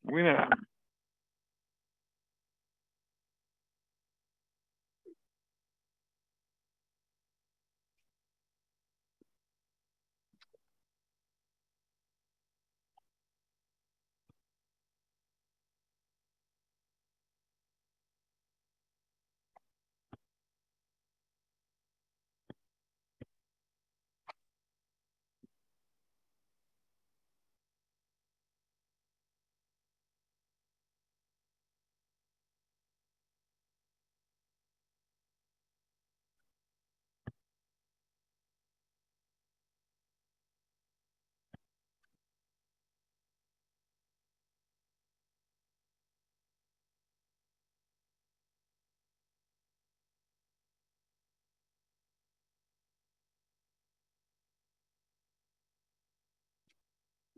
Oui, madame.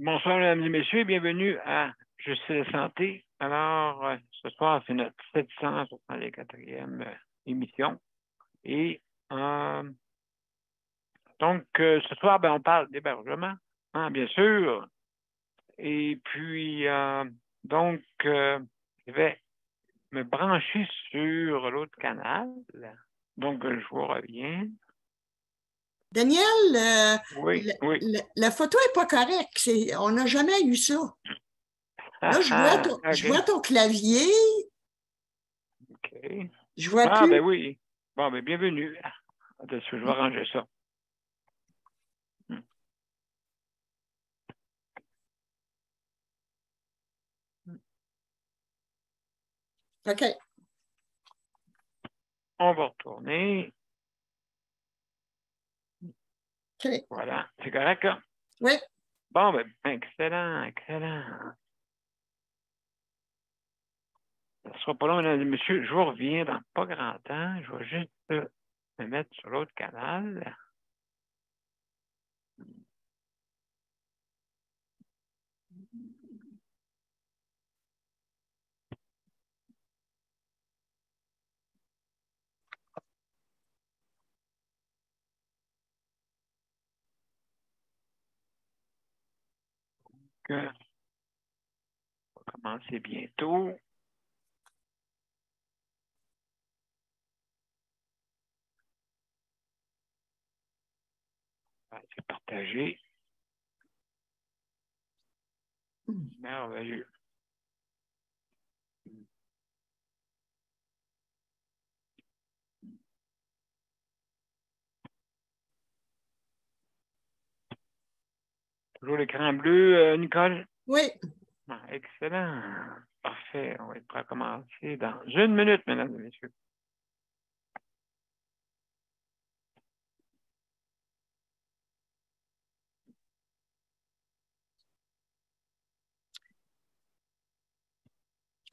Bonsoir, mesdames et messieurs, bienvenue à Justice et Santé. Alors, ce soir, c'est notre 764e émission. Et donc, ce soir, on parle d'hébergement, hein, bien sûr. Et puis, donc, je vais me brancher sur l'autre canal. Donc, je vous reviens. Daniel, Oui, oui. la photo n'est pas correcte. On n'a jamais eu ça. Là, je vois ton clavier. OK. Je vois plus. Ben oui. Bon, ben bienvenue. Je vais arranger ça. OK. On va retourner. OK. Voilà. C'est correct, là? Oui. Bon, ben, excellent, excellent. Ça ne sera pas long, mesdames et messieurs. Je vous reviens dans pas grand temps. Je vais juste me mettre sur l'autre canal. On va commencer bientôt. C'est partagé. Merveilleux. Toujours l'écran bleu, Nicole? Oui. Excellent. Parfait. On va être prêt à commencer dans 1 minute, mesdames et messieurs.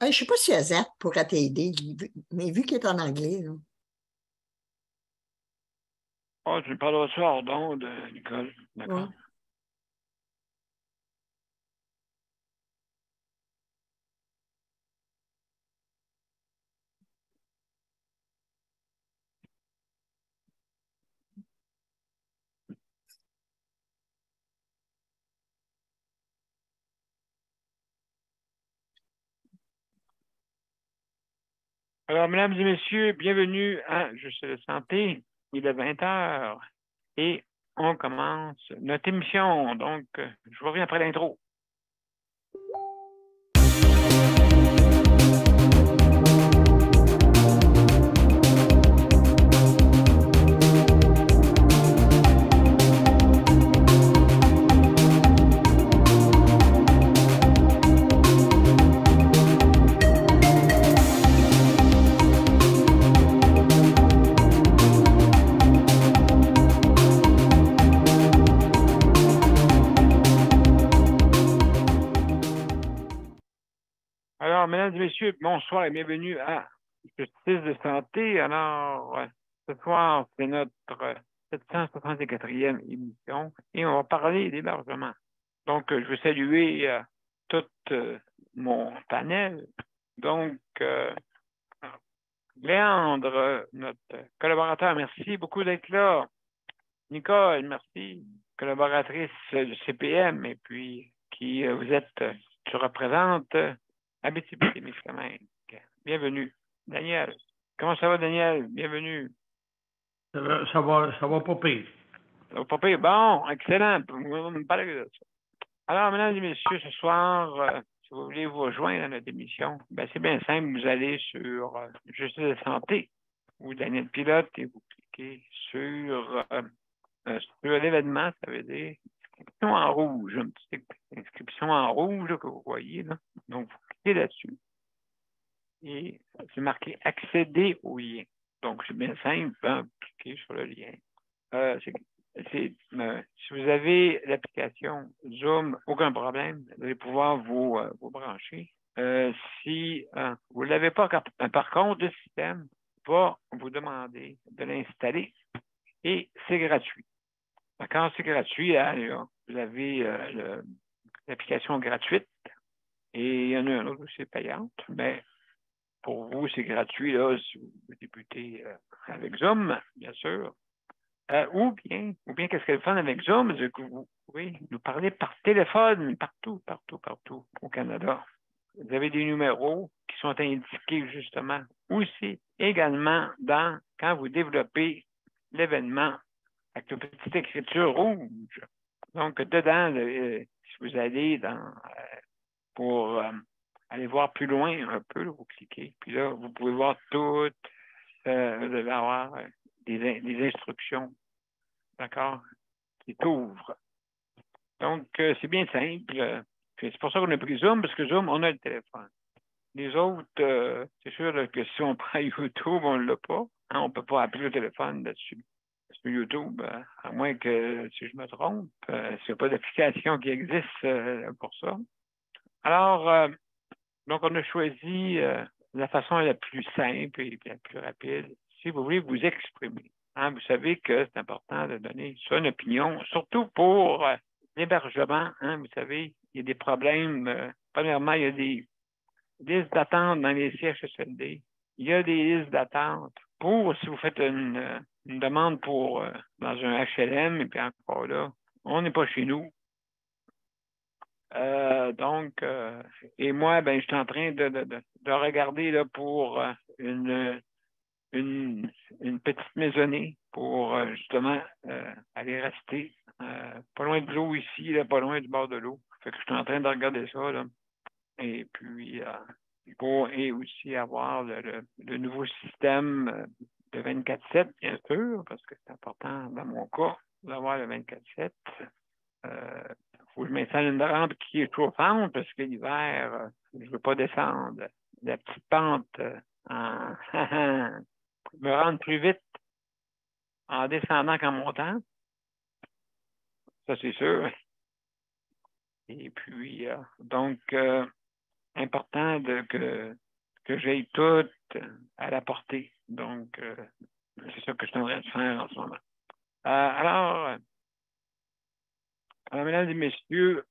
Je ne sais pas si Azat pourra t'aider, mais vu qu'il est en anglais. Là. Oh, tu me parleras ça hors d'onde, Nicole. D'accord? Ouais. Alors, mesdames et messieurs, bienvenue à Juste la Santé. Il est 20 heures et on commence notre émission. Donc, je vous reviens après l'intro. Alors, mesdames et messieurs, bonsoir et bienvenue à Justice de Santé. Alors, ce soir, c'est notre 764e émission et on va parler d'hébergement. Donc, je veux saluer tout mon panel. Donc, Léandre, notre collaborateur, merci beaucoup d'être là. Nicole, merci, collaboratrice du CPM, et puis qui vous êtes, tu représentes Abitibi-Témiscamingue. Bienvenue. Daniel. Comment ça va, Daniel? Bienvenue. Ça va pas pire. Ça va pas pire. Bon, excellent. On me parler de ça. Alors, mesdames et messieurs, ce soir, si vous voulez vous rejoindre à notre émission, ben, c'est bien simple. Vous allez sur Justice de santé ou Daniel Pilote et vous cliquez sur l'événement, ça veut dire inscription en rouge, une petite inscription en rouge là, que vous voyez. Là. Donc, vous cliquez là-dessus. Et c'est marqué accéder au lien. Donc, c'est bien simple, hein, vous cliquez sur le lien. Si vous avez l'application Zoom, aucun problème, vous allez pouvoir vous brancher. Si vous ne l'avez pas, par contre, le système va vous demander de l'installer et c'est gratuit. Quand c'est gratuit, là, vous avez l'application gratuite et il y en a un autre aussi payante, mais pour vous, c'est gratuit là, si vous débutez avec Zoom, bien sûr. Ou bien, qu'est-ce qu'elle fait avec Zoom? C'est que vous pouvez nous parler par téléphone partout au Canada. Vous avez des numéros qui sont indiqués justement aussi également quand vous développez l'événement avec une petite écriture rouge. Donc, dedans, si vous allez pour aller voir plus loin un peu, là, vous cliquez, puis là, vous pouvez voir tout, vous allez avoir des instructions, d'accord, qui t'ouvrent. Donc, c'est bien simple. C'est pour ça qu'on a pris Zoom, parce que Zoom, on a le téléphone. Les autres, c'est sûr là, que si on prend YouTube, on ne l'a pas. Hein, on ne peut pas appeler le téléphone là-dessus. Sur YouTube, à moins que, si je me trompe, il n'y a pas d'application qui existe pour ça. Alors, donc, on a choisi la façon la plus simple et la plus rapide, si vous voulez vous exprimer. Hein, vous savez que c'est important de donner son opinion, surtout pour l'hébergement. Hein, vous savez, il y a des problèmes. Premièrement, il y a des listes d'attente dans les CHSLD. Il y a des listes d'attente pour, si vous faites une demande pour dans un HLM, et puis encore là, on n'est pas chez nous. Et moi, ben, je suis en train de regarder là, pour une petite maisonnée pour justement aller rester pas loin de l'eau ici, là, pas loin du bord de l'eau. Fait que je suis en train de regarder ça, là. Et puis, et aussi avoir le nouveau système de 24/7, bien sûr, parce que c'est important dans mon cas d'avoir le 24/7. Faut que je m'installe une rampe qui est chauffante parce que l'hiver, je ne veux pas descendre la petite pente me rendre plus vite en descendant qu'en montant. Ça, c'est sûr. Et puis, donc, important que j'aille tout à la portée. Donc, c'est ça que je suis en train de faire en ce moment. Alors, mesdames et messieurs,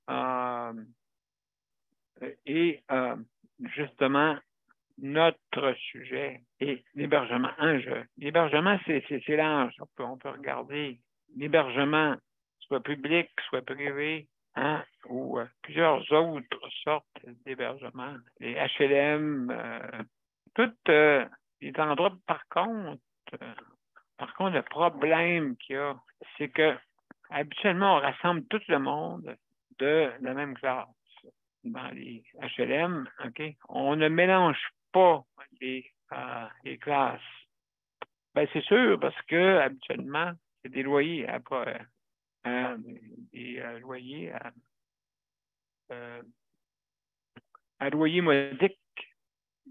justement, notre sujet est l'hébergement. L'hébergement, c'est large. On peut regarder l'hébergement, soit public, soit privé, hein, ou plusieurs autres sortes d'hébergements. Les HLM, tous les endroits, par contre, le problème qu'il y a, c'est que habituellement, on rassemble tout le monde de la même classe. Dans les HLM, OK, on ne mélange pas les classes. Ben, c'est sûr, parce que habituellement, c'est des loyers à loyer modique.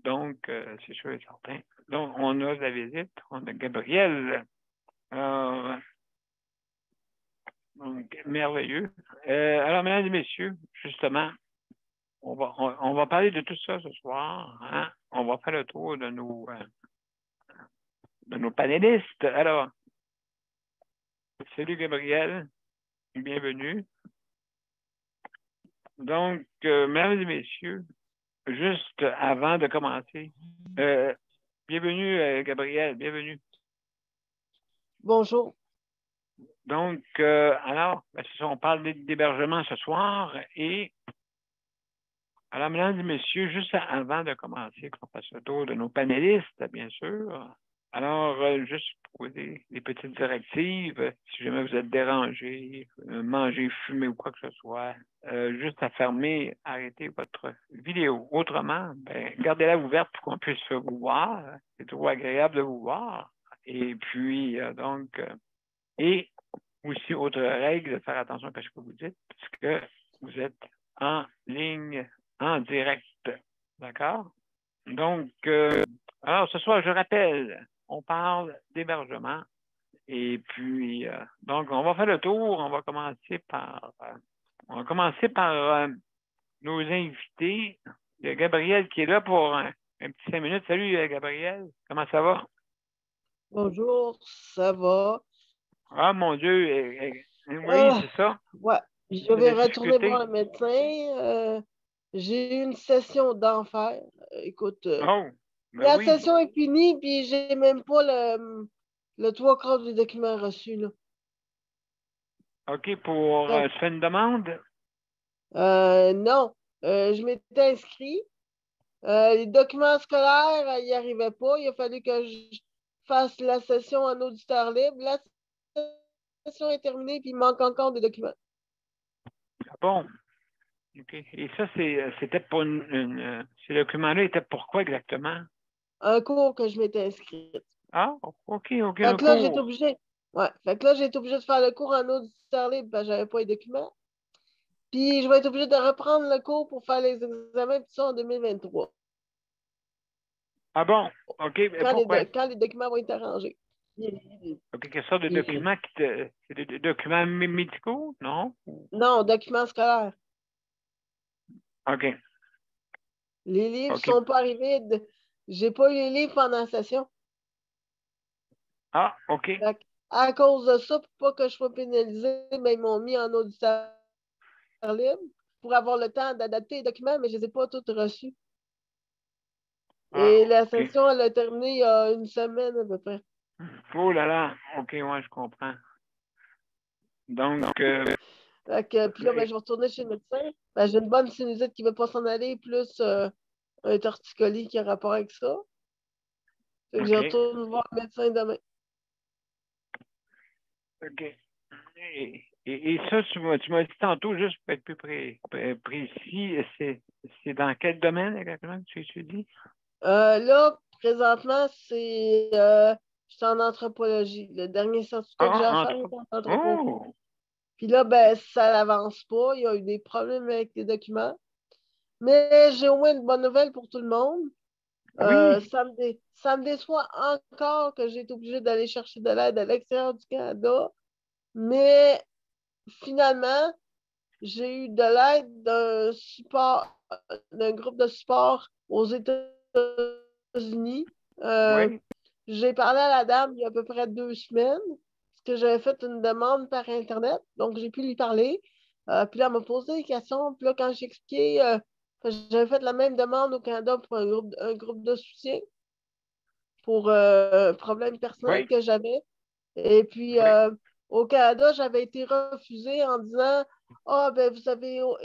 Donc, c'est sûr et certain. Donc, on a la visite, on a Gabriel. Donc, merveilleux. Alors, mesdames et messieurs, justement, on va parler de tout ça ce soir. Hein? On va faire le tour de nos panélistes. Alors, salut Gabriel, bienvenue. Donc, mesdames et messieurs, juste avant de commencer, bienvenue Gabriel, bienvenue. Bonjour. Donc, alors, on parle d'hébergement ce soir et Alors, mesdames et messieurs, juste avant de commencer, qu'on fasse le tour de nos panélistes, bien sûr. Alors, juste pour des petites directives, si jamais vous êtes dérangé, mangez, fumez ou quoi que ce soit, juste à fermer, arrêtez votre vidéo. Autrement, ben, gardez-la ouverte pour qu'on puisse vous voir. C'est toujours agréable de vous voir. Et puis, et aussi, autre règle, de faire attention à ce que vous dites, puisque vous êtes en ligne, en direct. D'accord? Donc, alors ce soir, je rappelle, on parle d'hébergement. Et puis, donc, on va faire le tour. On va commencer par nos invités. Il y a Gabriel qui est là pour un petit 5 minutes. Salut, Gabriel. Comment ça va? Bonjour, ça va? Ah, mon Dieu. Oui, Ah, c'est ça. ouais, je vais retourner voir le médecin. J'ai eu une session d'enfer. Écoute, Oh, ben la oui. session est finie, puis j'ai même pas le 3/4 des documents reçus, là. OK, pour Ouais. tu fais une demande? Non, je m'étais inscrit. Les documents scolaires, ils n'y arrivaient pas. Il a fallu que je fasse la session en auditeur libre. La session est terminée, puis il manque encore des documents. Ah bon. OK. Et ça, c'était pour ces documents-là étaient pour quoi exactement? Un cours que je m'étais inscrite. Ah, OK, OK, Fait un que là, j'ai été cours. obligée. Ouais. Fait que là, j'ai été obligée de faire le cours en auditeur libre parce que j'avais pas les documents. Puis je vais être obligée de reprendre le cours pour faire les examens, tout ça en 2023. Ah bon? OK, mais pourquoi? Quand les documents vont être arrangés. OK, quelle sorte de documents c'est des documents médicaux? Non? Non, documents scolaires. OK. Les livres OK. sont pas arrivés. J'ai pas eu les livres pendant la session. Ah, OK. Fait que, à cause de ça, pour pas que je sois pénalisée, ben, ils m'ont mis en auditeur libre pour avoir le temps d'adapter les documents, mais je les ai pas tous reçus. Ah, Et la OK. session, elle a terminé il y a une semaine à peu près. Oh là là. OK, ouais, je comprends. Donc, Fait que, puis là, ben, je vais retourner chez le médecin. Ben, j'ai une bonne sinusite qui ne veut pas s'en aller, plus un torticolis qui a rapport avec ça. Fait que je OK. retourne voir le médecin demain. OK. Et ça, tu m'as dit tantôt, juste pour être plus précis, c'est dans quel domaine exactement que tu étudies? Là, présentement, je suis en anthropologie. Le dernier certificat que j'ai à Ah, faire est en anthropologie. Oh! Puis là, ben, ça n'avance pas. Il y a eu des problèmes avec les documents. Mais j'ai au moins une bonne nouvelle pour tout le monde. Oui! Ça me déçoit encore que j'ai été obligée d'aller chercher de l'aide à l'extérieur du Canada. Mais finalement, j'ai eu de l'aide d'un groupe de support aux États-Unis. Oui. J'ai parlé à la dame il y a à peu près 2 semaines, parce que j'avais fait une demande par Internet, donc j'ai pu lui parler. Puis là, elle m'a posé des questions. Puis là, quand j'ai expliqué que j'avais fait la même demande au Canada pour un groupe de soutien pour un problème personnel Oui. que j'avais. Et puis, Oui. au Canada, j'avais été refusée en disant ah, ben, vous savez, nous,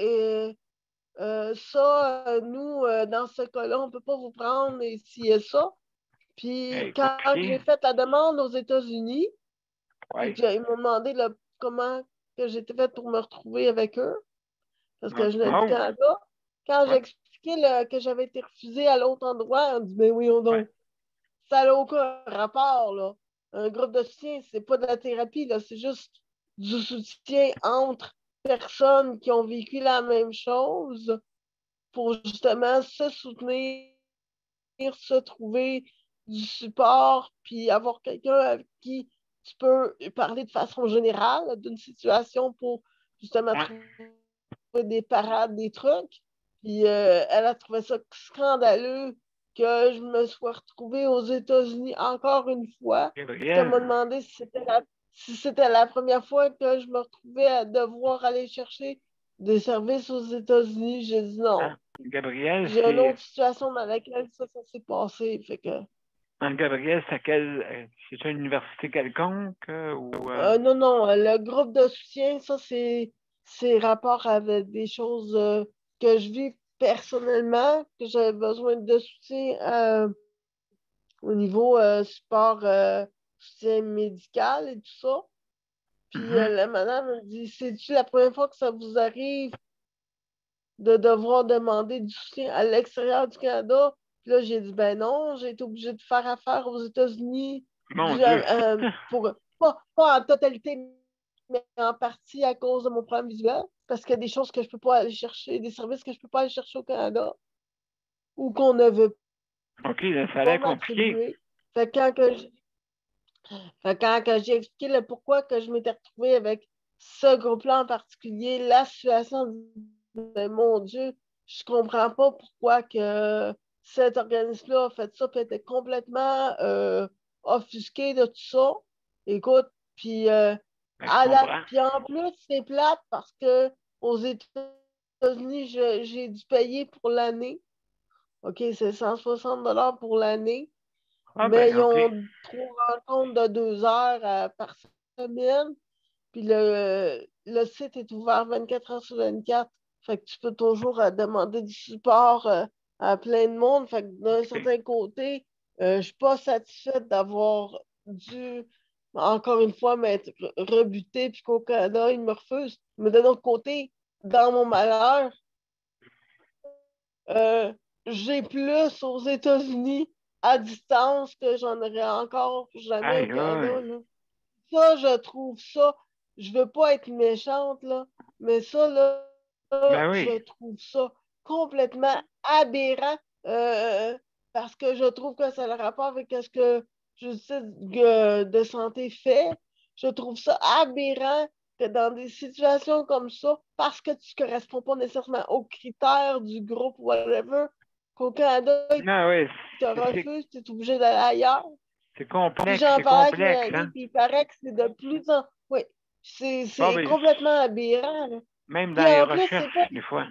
dans ce cas-là, on ne peut pas vous prendre et ci et ça. Puis, quand Écoutez. j'ai fait la demande aux États-Unis, puis Oui. qu'ils m'ont demandé comment que j'étais faite pour me retrouver avec eux, parce que je venais du Oh! Canada, quand j'ai Oui. expliqué que j'avais été refusée à l'autre endroit, on dit ben oui, Oui. ça n'a aucun rapport, là. Un groupe de soutien, c'est pas de la thérapie, là, c'est juste du soutien entre personnes qui ont vécu la même chose pour justement se soutenir, se trouver du support, puis avoir quelqu'un avec qui tu peux parler de façon générale d'une situation pour justement Oui. trouver des parades, des trucs. Puis elle a trouvé ça scandaleux que je me sois retrouvée aux États-Unis encore une fois. Puis qu'elle m'a Gabriel. demandé si c'était la première fois que je me retrouvais à devoir aller chercher des services aux États-Unis. J'ai dit non. Hein? Gabriel, J'ai une c'est. autre situation dans laquelle ça s'est passé. Fait que, Gabriel, c'est une université quelconque ou. non, non, le groupe de soutien, ça, c'est rapport avec des choses que je vis personnellement que j'avais besoin de soutien au niveau support, soutien médical et tout ça. Puis la madame me dit, c'est-tu la première fois que ça vous arrive de devoir demander du soutien à l'extérieur du Canada? Puis là, j'ai dit, ben non, j'ai été obligée de faire affaire aux États-Unis. Mon Dieu. Pas en totalité, mais en partie à cause de mon problème visuel. Parce qu'il y a des choses que je peux pas aller chercher, des services que je peux pas aller chercher au Canada ou qu'on ne veut OK, là, ça a pas l'air compliqué. m'attribuer. Fait que quand j'ai expliqué le pourquoi que je m'étais retrouvée avec ce groupe-là en particulier, la situation, ben, mon Dieu, je comprends pas pourquoi que cet organisme-là a fait ça, puis était complètement offusqué de tout ça. Écoute, puis comprends. puis en plus, c'est plate parce que aux États-Unis, j'ai dû payer pour l'année. OK, c'est 160 $ pour l'année. Ah Mais ben, ils OK. ont 3 rencontres de 2 heures par semaine. Puis le site est ouvert 24 heures sur 24. Fait que tu peux toujours demander du support à plein de monde. Fait que d'un certain côté, je suis pas satisfaite d'avoir dû, encore une fois, m'être rebutée puis qu'au Canada, ils me refusent. Mais d'un autre côté, dans mon malheur, j'ai plus aux États-Unis à distance que j'en aurais encore jamais au Aïe, Canada, aïe. là. Ça, je trouve ça, je veux pas être méchante, là, mais ça, là, Ben je oui. trouve ça complètement aberrant parce que je trouve que ça a le rapport avec ce que Justice de santé fait. Je trouve ça aberrant que dans des situations comme ça, parce que tu ne corresponds pas nécessairement aux critères du groupe, whatever, qu'au Canada, ils Non, oui. te refusent, tu es obligé d'aller ailleurs. C'est Puis complexe, j'en c'est parlais avec complexe, Mélanie, hein? puis il paraît que c'est de plus en... Oui, Bon, c'est ben, complètement aberrant, là. même dans Puis les en plus, recherches, des fois.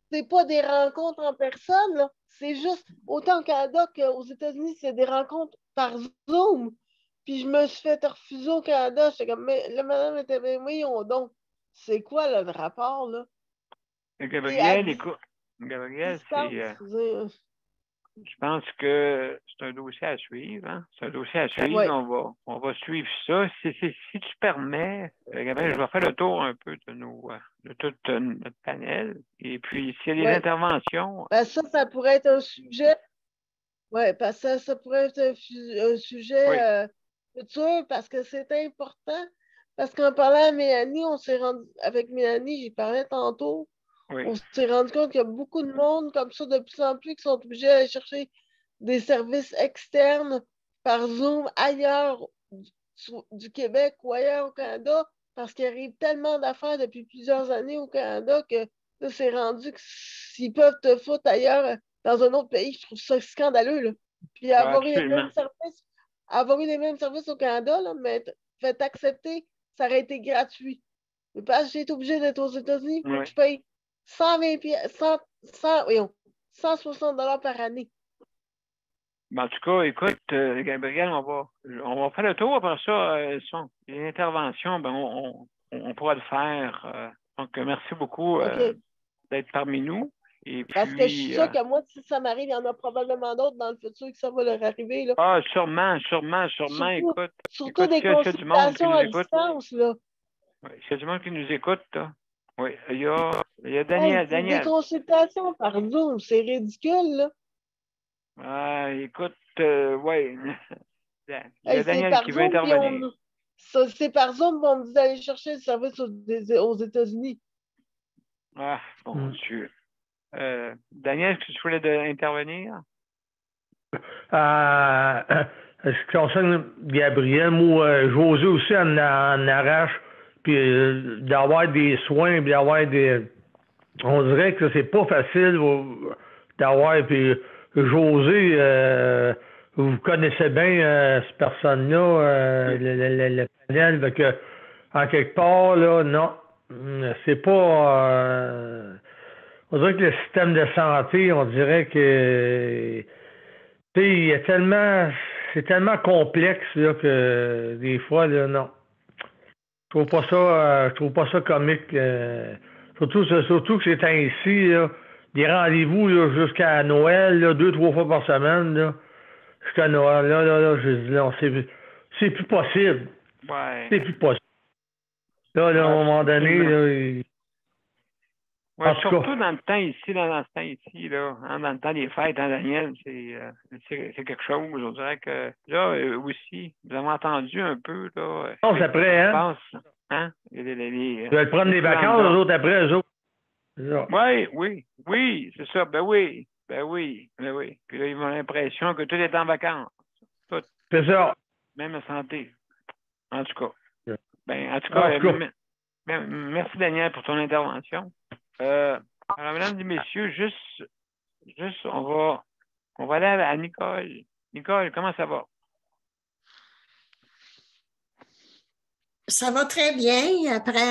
c'est pas des rencontres en personne, là. C'est juste, autant au Canada qu'aux États-Unis, c'est des rencontres par Zoom. Puis je me suis fait refuser au Canada. J'étais comme, mais la madame était, mais voyons donc, c'est quoi là, le rapport, là? Et à Gabriel, écoute, Gabriel, distance, je pense que c'est un dossier à suivre, hein? C'est un dossier à suivre. ouais. On va suivre ça. Si tu permets, Gabriel, je vais faire le tour un peu de tout notre panel. Et puis, s'il y a des Ouais. interventions. Ben ça pourrait être un sujet. Oui, parce que ça pourrait être un sujet futur parce que c'est important. Parce qu'en parlant à Mélanie, on s'est rendu, avec Mélanie, j'y parlais tantôt, Oui. on s'est rendu compte qu'il y a beaucoup de monde comme ça de plus en plus qui sont obligés d'aller chercher des services externes par Zoom ailleurs du Québec ou ailleurs au Canada parce qu'il arrive tellement d'affaires depuis plusieurs années au Canada que là, c'est rendu que s'ils peuvent te foutre ailleurs dans un autre pays, je trouve ça scandaleux, là. Puis Absolument. avoir eu les mêmes services au Canada, là, mais fait accepter, ça aurait été gratuit. Mais parce que j'ai été obligé d'être aux États-Unis, il faut que je paye 160 $ par année. En tout cas, écoute, Gabriel, on va faire le tour. Après ça, les interventions, ben, on pourra le faire. Donc, merci beaucoup d'être parmi nous. Et Parce que je suis puis, sûre que moi, si ça m'arrive, il y en a probablement d'autres dans le futur que ça va leur arriver, là. ah, sûrement. Écoute, Surtout des s'il y a du monde qui consultations nous à écoute. distance, là. Oui, s'il y a du monde qui nous écoute, là. Oui, il y a Hey, Daniel. c'est des consultations par Zoom, c'est ridicule, là. Ah, écoute, oui. Il y a Hey, c'est Daniel par qui veut Zoom, puis intervenir. c'est par Zoom qu'on me dit d'aller chercher le service aux États-Unis. Ah, mon Dieu. Daniel, est-ce que tu voulais intervenir? Ce qui concerne Gabriel, moi, José aussi en arrache, puis d'avoir des soins, puis d'avoir des... On dirait que c'est pas facile d'avoir... Puis José, vous connaissez bien cette personne-là, le panel, fait que, en quelque part, là, non, c'est pas... on dirait que le système de santé, on dirait que... Tu sais, il y a tellement... C'est tellement complexe là, que des fois, là, non. Je trouve pas ça comique. Surtout que c'est ainsi, là. des rendez-vous là, jusqu'à Noël, là, 2-3 fois par semaine, là, jusqu'à Noël. Là, je dis, non, c'est plus possible. Ouais. C'est plus possible. Là, à un moment donné, là, ouais, surtout dans le temps ici, dans le temps des fêtes, hein, Daniel, c'est quelque chose. On dirait que là aussi, vous avez entendu un peu, là. non, c'est après, hein? Pense, hein? Ils veulent prendre des vacances, eux autres après, eux autres. Oui, c'est ça. Ben oui. Puis là, ils ont l'impression que tout est en vacances. Tout. C'est ça. Même la santé. En tout cas. Yeah. Ben, en tout cas, merci Daniel pour ton intervention. Alors, mesdames et messieurs, juste, on va aller à Nicole. Nicole, comment ça va? Ça va très bien après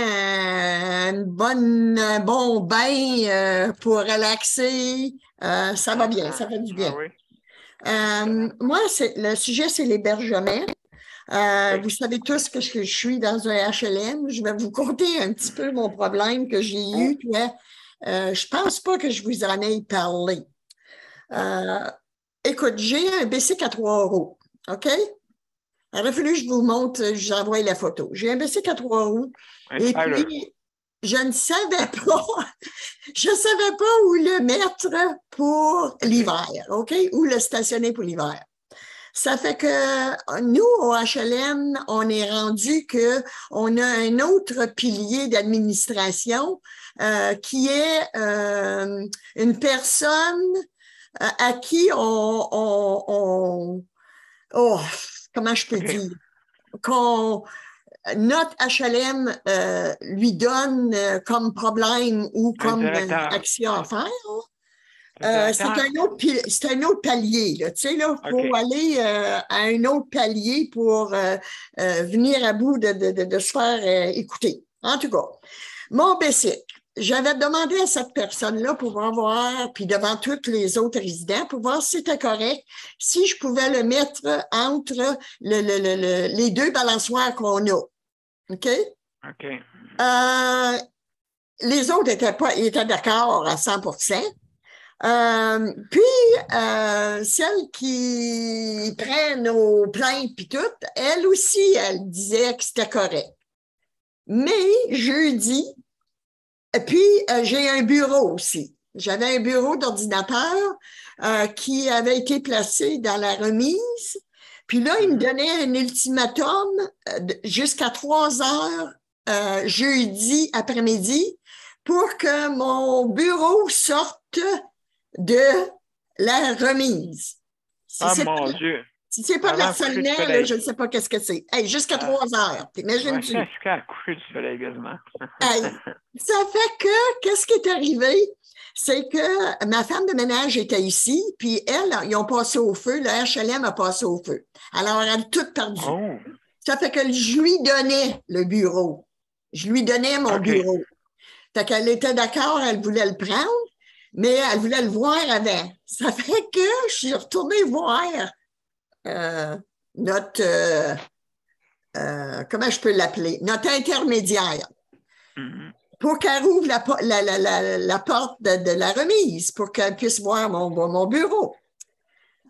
un bon bain pour relaxer. Ça va bien, ça fait du bien. Oui. Moi, le sujet, c'est l'hébergement. Vous savez tous que je suis dans un HLM. Je vais vous conter un petit peu mon problème que j'ai eu. Puis, je pense pas que je vous en ai parlé. Écoute, j'ai un bicycle à 3 roues, OK? Il aurait fallu que je vous montre, je vous envoie la photo. J'ai un bicycle à 3 roues. Et puis, je ne savais pas, où le mettre pour l'hiver, OK? Où le stationner pour l'hiver. Ça fait que nous, au HLM, on est rendu qu'on a un autre pilier d'administration qui est une personne à qui comment je peux dire? Notre HLM lui donne comme problème ou comme action à faire. C'est un autre palier. Là. Tu sais, là, faut aller à un autre palier pour venir à bout de se faire écouter. En tout cas, mon bicycle. J'avais demandé à cette personne-là pour voir, puis devant tous les autres résidents, pour voir si c'était correct, si je pouvais le mettre entre les deux balançoires qu'on a. OK? OK. Les autres étaient d'accord à 100%. Celle qui prend nos plaintes puis tout, elle aussi, elle disait que c'était correct. Mais jeudi, puis j'ai un bureau aussi. J'avais un bureau d'ordinateur qui avait été placé dans la remise. Puis là, il me donnait un ultimatum jusqu'à 3 heures jeudi après-midi pour que mon bureau sorte de la remise. Mon Dieu! Si c'est pas de l'harcèlement, je ne sais pas qu'est-ce que c'est. Hey, jusqu'à 3 heures, t'imagines-tu? Jusqu'à la coucher du soleil, quasiment. Hey, ça fait que, qu'est-ce qui est arrivé? C'est que ma femme de ménage était ici, puis ils ont passé au feu, le HLM a passé au feu. Alors, elle a tout perdu. Oh. Ça fait que je lui donnais le bureau. Je lui donnais mon bureau. Fait qu'elle était d'accord, elle voulait le prendre, mais elle voulait le voir avant. Ça fait que je suis retournée voir notre, comment je peux l'appeler, notre intermédiaire, pour qu'elle ouvre la porte de la remise, pour qu'elle puisse voir mon bureau.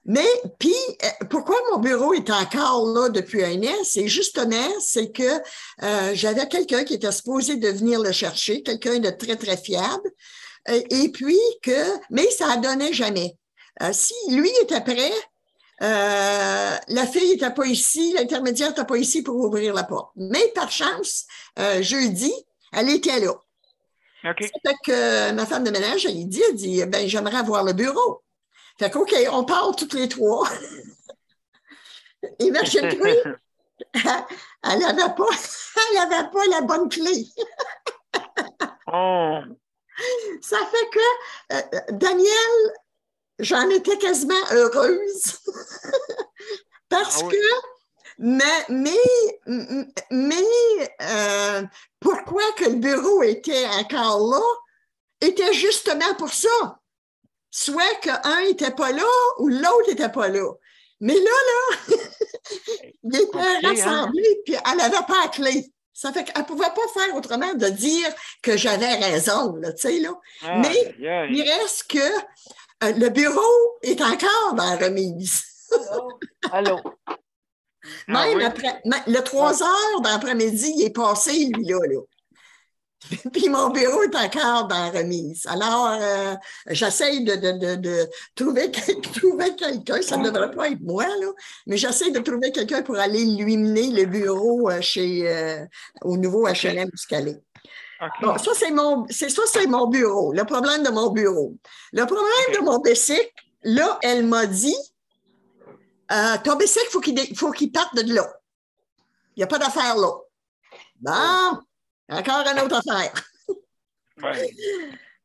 Mais, puis, pourquoi mon bureau est encore là depuis 1 an? C'est que j'avais quelqu'un qui était supposé de venir le chercher, quelqu'un de très, très fiable, et puis mais ça ne donnait jamais. Si lui était prêt, la fille n'était pas ici, l'intermédiaire n'était pas ici pour ouvrir la porte. Mais par chance, jeudi, elle était là. Okay. Ça fait que ma femme de ménage, elle dit, ben, j'aimerais avoir le bureau. Fait que, OK, on part toutes les 3. Imagine-toi, elle n'avait pas la bonne clé. Oh. Ça fait que Daniel, j'en étais quasiment heureuse. Parce que, pourquoi que le bureau était encore là, était justement pour ça. Soit qu'un n'était pas là ou l'autre n'était pas là. Mais là, il était rassemblé, puis elle n'avait pas la clé. Ça fait qu'elle ne pouvait pas faire autrement de dire que j'avais raison, là, tu sais, là. Mais il reste que le bureau est encore dans la remise. Allô? Même après, le 3 heures d'après-midi, il est passé, lui, là. Puis mon bureau est encore dans la remise. Alors, j'essaie de trouver quelqu'un, ça ne devrait pas être moi, là, mais j'essaie de trouver quelqu'un pour aller lui mener le bureau au nouveau HLM Muscadet. Okay. Bon, ça, c'est mon bureau, le problème de mon bureau. Le problème de mon bicycle, là, elle m'a dit, ton bicycle, faut qu'il parte de là. Il n'y a pas d'affaire là. Bon. Encore une autre affaire. Ouais.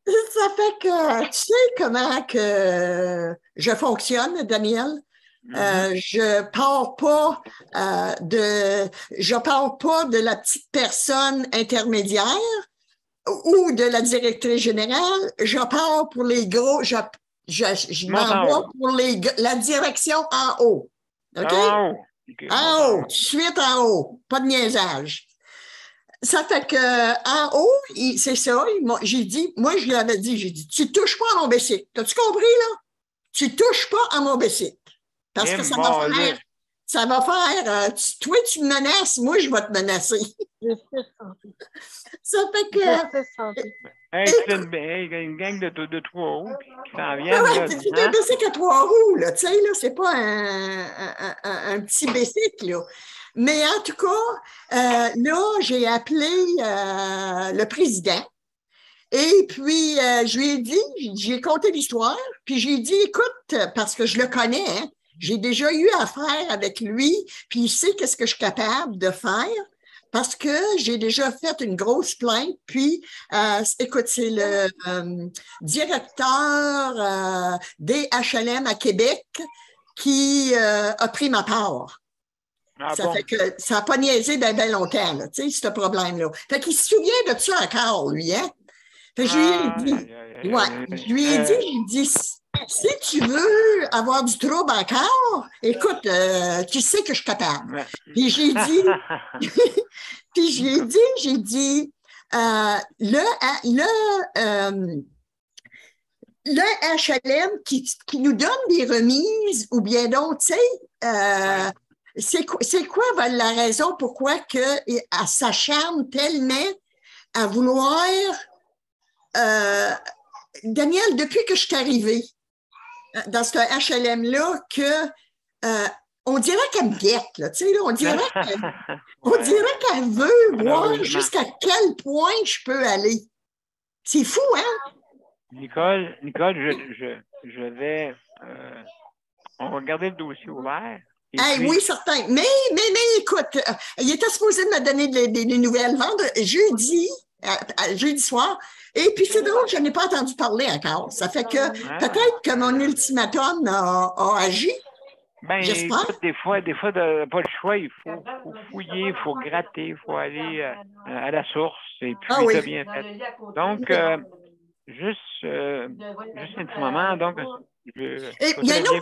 Ça fait que tu sais comment que je fonctionne, Daniel. Je pars pas de la petite personne intermédiaire ou de la directrice générale. Je pars pour les gros. Je m'envoie pour la direction en haut. OK? En haut. Tout de suite en haut. Pas de niaisage. Ça fait que en haut, c'est ça, j'ai dit, moi je lui avais dit, j'ai dit, tu touches pas à mon bicycle. T'as-tu compris, là? Tu touches pas à mon bicycle. Parce que ça va faire, toi tu me menaces, moi je vais te menacer. Ça fait que... c'est une gang de 3 roues qui s'en viennent. C'est un bicycle à 3 roues, là, tu sais, là, c'est pas un petit bicycle, là. Mais en tout cas, là, j'ai appelé le président et puis je lui ai dit, j'ai conté l'histoire, puis j'ai dit, écoute, parce que je le connais, hein, j'ai déjà eu affaire avec lui, puis il sait qu'est-ce que je suis capable de faire. Parce que j'ai déjà fait une grosse plainte, puis, écoute, c'est le directeur des HLM à Québec qui a pris ma part. Ça fait que ça n'a pas niaisé bien longtemps, là, tu sais, ce problème-là. Fait qu'il se souvient de ça encore, lui, hein? Fait que je lui ai dit, j'ai dit, si tu veux avoir du trouble encore, écoute, tu sais que je suis capable. Puis j'ai dit, j'ai dit, le HLM qui nous donne des remises, ou bien donc, tu sais, c'est quoi la raison pourquoi elle s'acharne tellement à vouloir... Daniel, depuis que je suis arrivée dans ce HLM-là, on dirait qu'elle me guette, là, tu sais, là, on dirait qu'elle veut voir jusqu'à quel point je peux aller. C'est fou, hein? Nicole, je vais... on va garder le dossier ouvert. Puis... Oui, certain. Mais écoute, il était supposé me donner des nouvelles jeudi soir. Et puis, c'est drôle, je n'ai pas entendu parler encore. Ça fait que peut-être que mon ultimatum a agi. J'espère. Écoute, des fois, pas le choix. Il faut fouiller, il faut gratter, il faut aller à la source. Et puis, ça bien fait. Donc, juste un petit moment. Donc, il y a un autre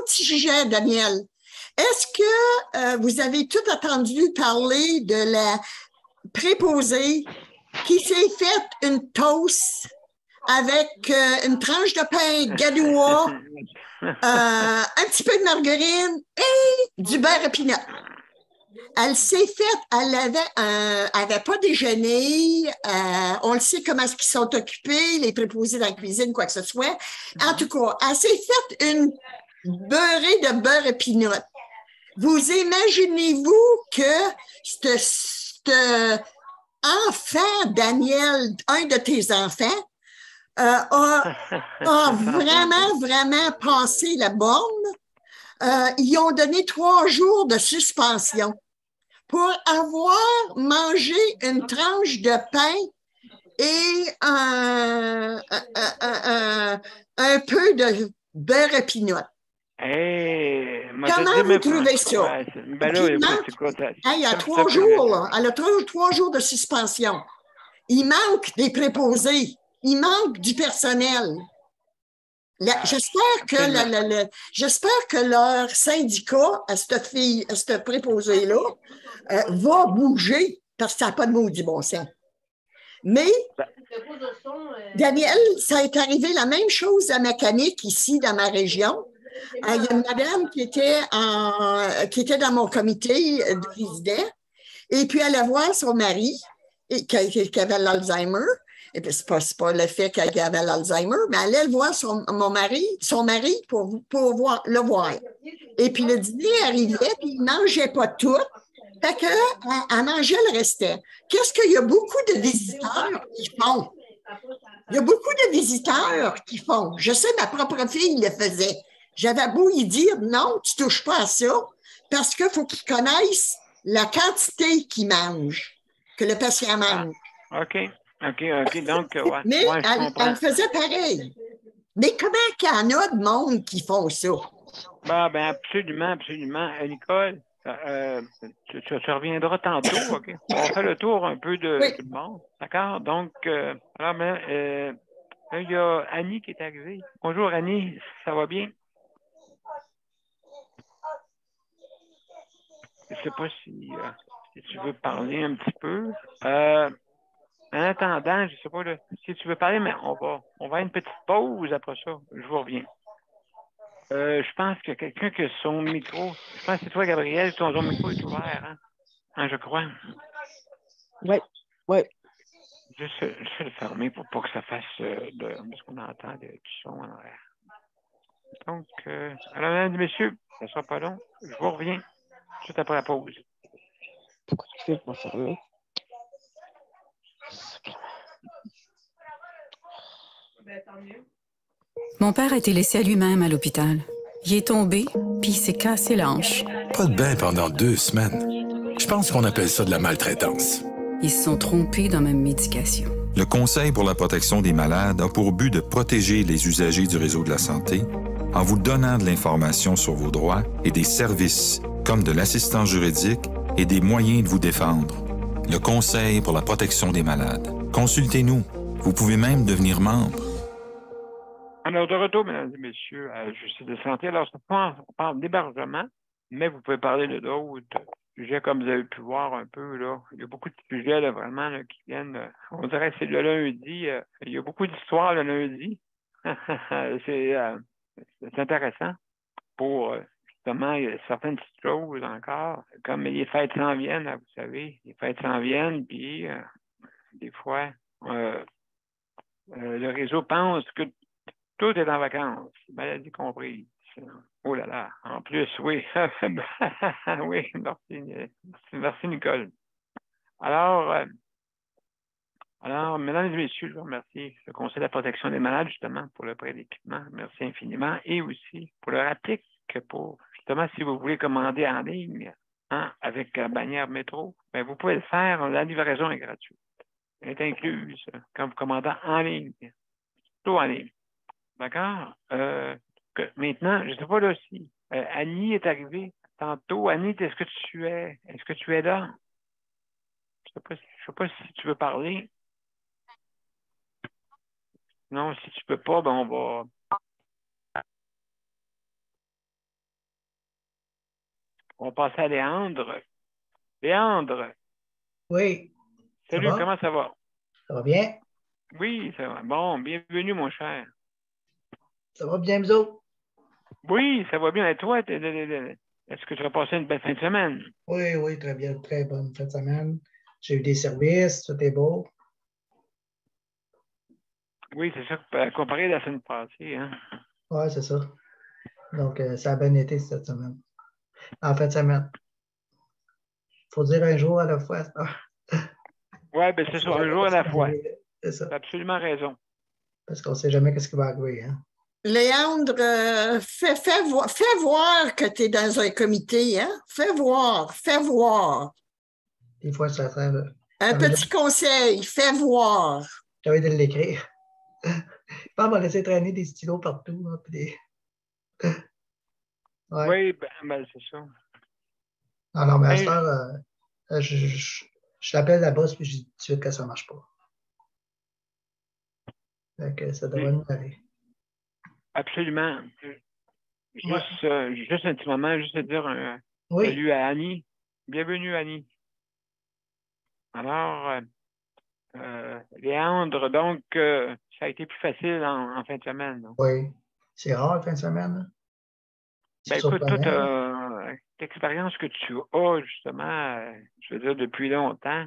petit sujet, Daniel. Est-ce que vous avez tout entendu parler de la préposée qui s'est faite une toast avec une tranche de pain gadois, un petit peu de margarine et du beurre épineux? Elle s'est faite, elle avait pas déjeuné, on le sait comment est-ce qu'ils sont occupés, les préposés dans la cuisine, quoi que ce soit. En tout cas, elle s'est faite une beurrée de beurre épineux. Vous imaginez-vous que ce enfant, Daniel, un de tes enfants, a vraiment passé la borne? Ils ont donné 3 jours de suspension pour avoir mangé une tranche de pain et un peu de beurre épineux. Comment vous trouvez ça? Il y a 3 jours, là, elle a 3 jours de suspension. Il manque des préposés. Il manque du personnel. J'espère que leur syndicat à cette préposée-là va bouger parce que ça n'a pas de maudit bon sens. Mais, Ben, Daniel, ça est arrivé la même chose à mécanique ici dans ma région. Il y a une madame qui était dans mon comité de résidents, et puis elle a voir son mari qui avait l'Alzheimer. Et puis, c'est pas le fait qu'elle avait l'Alzheimer, mais elle allait voir son mari pour le voir. Et puis le dîner arrivait, puis il ne mangeait pas tout. Fait qu'elle mangeait le restant. Qu'est-ce qu'il y a beaucoup de visiteurs qui font? Il y a beaucoup de visiteurs qui font. Je sais, ma propre fille le faisait. J'avais beau y dire non, tu ne touches pas à ça, parce qu'il faut qu'ils connaissent la quantité qu'ils mangent, que le patient mange. OK. Donc, ouais. Mais Ouais, je comprends. elle faisait pareil. Mais comment qu'il y en a de monde qui font ça? Ben, absolument. Nicole, tu reviendras tantôt, OK? On fait le tour un peu de tout le monde. D'accord? Donc, alors, il y a Annie qui est arrivée. Bonjour, Annie. Ça va bien? Je ne sais pas si tu veux parler un petit peu. En attendant, je ne sais pas si tu veux parler, mais on va avoir une petite pause après ça. Je vous reviens. Je pense qu'il y a quelqu'un qui a son micro. Je pense que c'est toi, Gabriel, ton micro est ouvert, hein, je crois. Oui. Juste le fermer pour pas que ça fasse parce qu'on entend du son en arrière. Donc, alors, mesdames et messieurs, ça ne sera pas long. Je vous reviens juste après la pause. Pourquoi tu fais pas fermer? Mon père a été laissé à lui-même à l'hôpital. Il est tombé, puis il s'est cassé l'hanche. Pas de bain pendant 2 semaines. Je pense qu'on appelle ça de la maltraitance. Ils se sont trompés dans ma médication. Le Conseil pour la protection des malades a pour but de protéger les usagers du réseau de la santé en vous donnant de l'information sur vos droits et des services comme de l'assistance juridique et des moyens de vous défendre. Le Conseil pour la protection des malades. Consultez-nous. Vous pouvez même devenir membre. Alors, de retour, mesdames et messieurs, à Justice de santé. Alors, on parle d'hébergement, mais vous pouvez parler de d'autres sujets, comme vous avez pu voir un peu, là. Il y a beaucoup de sujets, là, vraiment, là, qui viennent. On dirait que c'est le lundi. Il y a beaucoup d'histoires le lundi. c'est intéressant pour, justement, il y a certaines petites choses encore. Comme les fêtes s'en viennent, là, vous savez. Les fêtes s'en viennent, puis des fois, le réseau pense que tout est en vacances, maladie comprise. Oh là là, en plus, oui. Oui, merci Nicole. Alors, mesdames et messieurs, je vous remercie le Conseil de la protection des malades, justement, pour le prêt d'équipement. Merci infiniment. Et aussi pour le RAPTIC, pour, justement, si vous voulez commander en ligne, avec bannière métro, ben, vous pouvez le faire. La livraison est gratuite. Elle est incluse quand vous commandez en ligne. Tout en ligne. D'accord? Maintenant, je ne sais pas là si Annie est arrivée tantôt. Annie, est-ce que tu es là? Je ne sais pas si tu veux parler. Non, si tu ne peux pas, ben on va passer à Léandre. Léandre. Oui. Salut, comment ça va? Ça va bien? Oui, ça va. Bon, bienvenue, mon cher. Ça va bien, vous autres? Oui, ça va bien. Et toi, est-ce que tu vas passer une belle fin de semaine? Oui, très bien. Très bonne fin de semaine. J'ai eu des services, tout est beau. Oui, c'est ça, comparé à la semaine passée. Hein? Oui, c'est ça. Donc, ça a bien été cette semaine. En fin de semaine. Il faut dire un jour à la fois. Oui, ben c'est ça, un jour à la fois. C'est ça. Tu as absolument raison. Parce qu'on ne sait jamais ce qui va arriver. Hein? Léandre, fais voir que tu es dans un comité. Hein? Fais voir. Des fois, ça sert. Un petit conseil, fais voir. J'ai envie de l'écrire. Pas m'a laissé traîner des stylos partout. Hein, puis ouais. Oui, ben c'est ça. Alors, mais à cette heure, je l'appelle la boss puis je dis tout de suite que ça ne marche pas. Donc, ça devrait nous aller. Absolument. Juste un petit moment, juste te dire salut à Annie. Bienvenue, Annie. Alors, Léandre, donc, ça a été plus facile en fin de semaine. Donc. Oui. C'est rare la fin de semaine. Hein? Ben écoute, toute l'expérience que tu as, justement, je veux dire, depuis longtemps,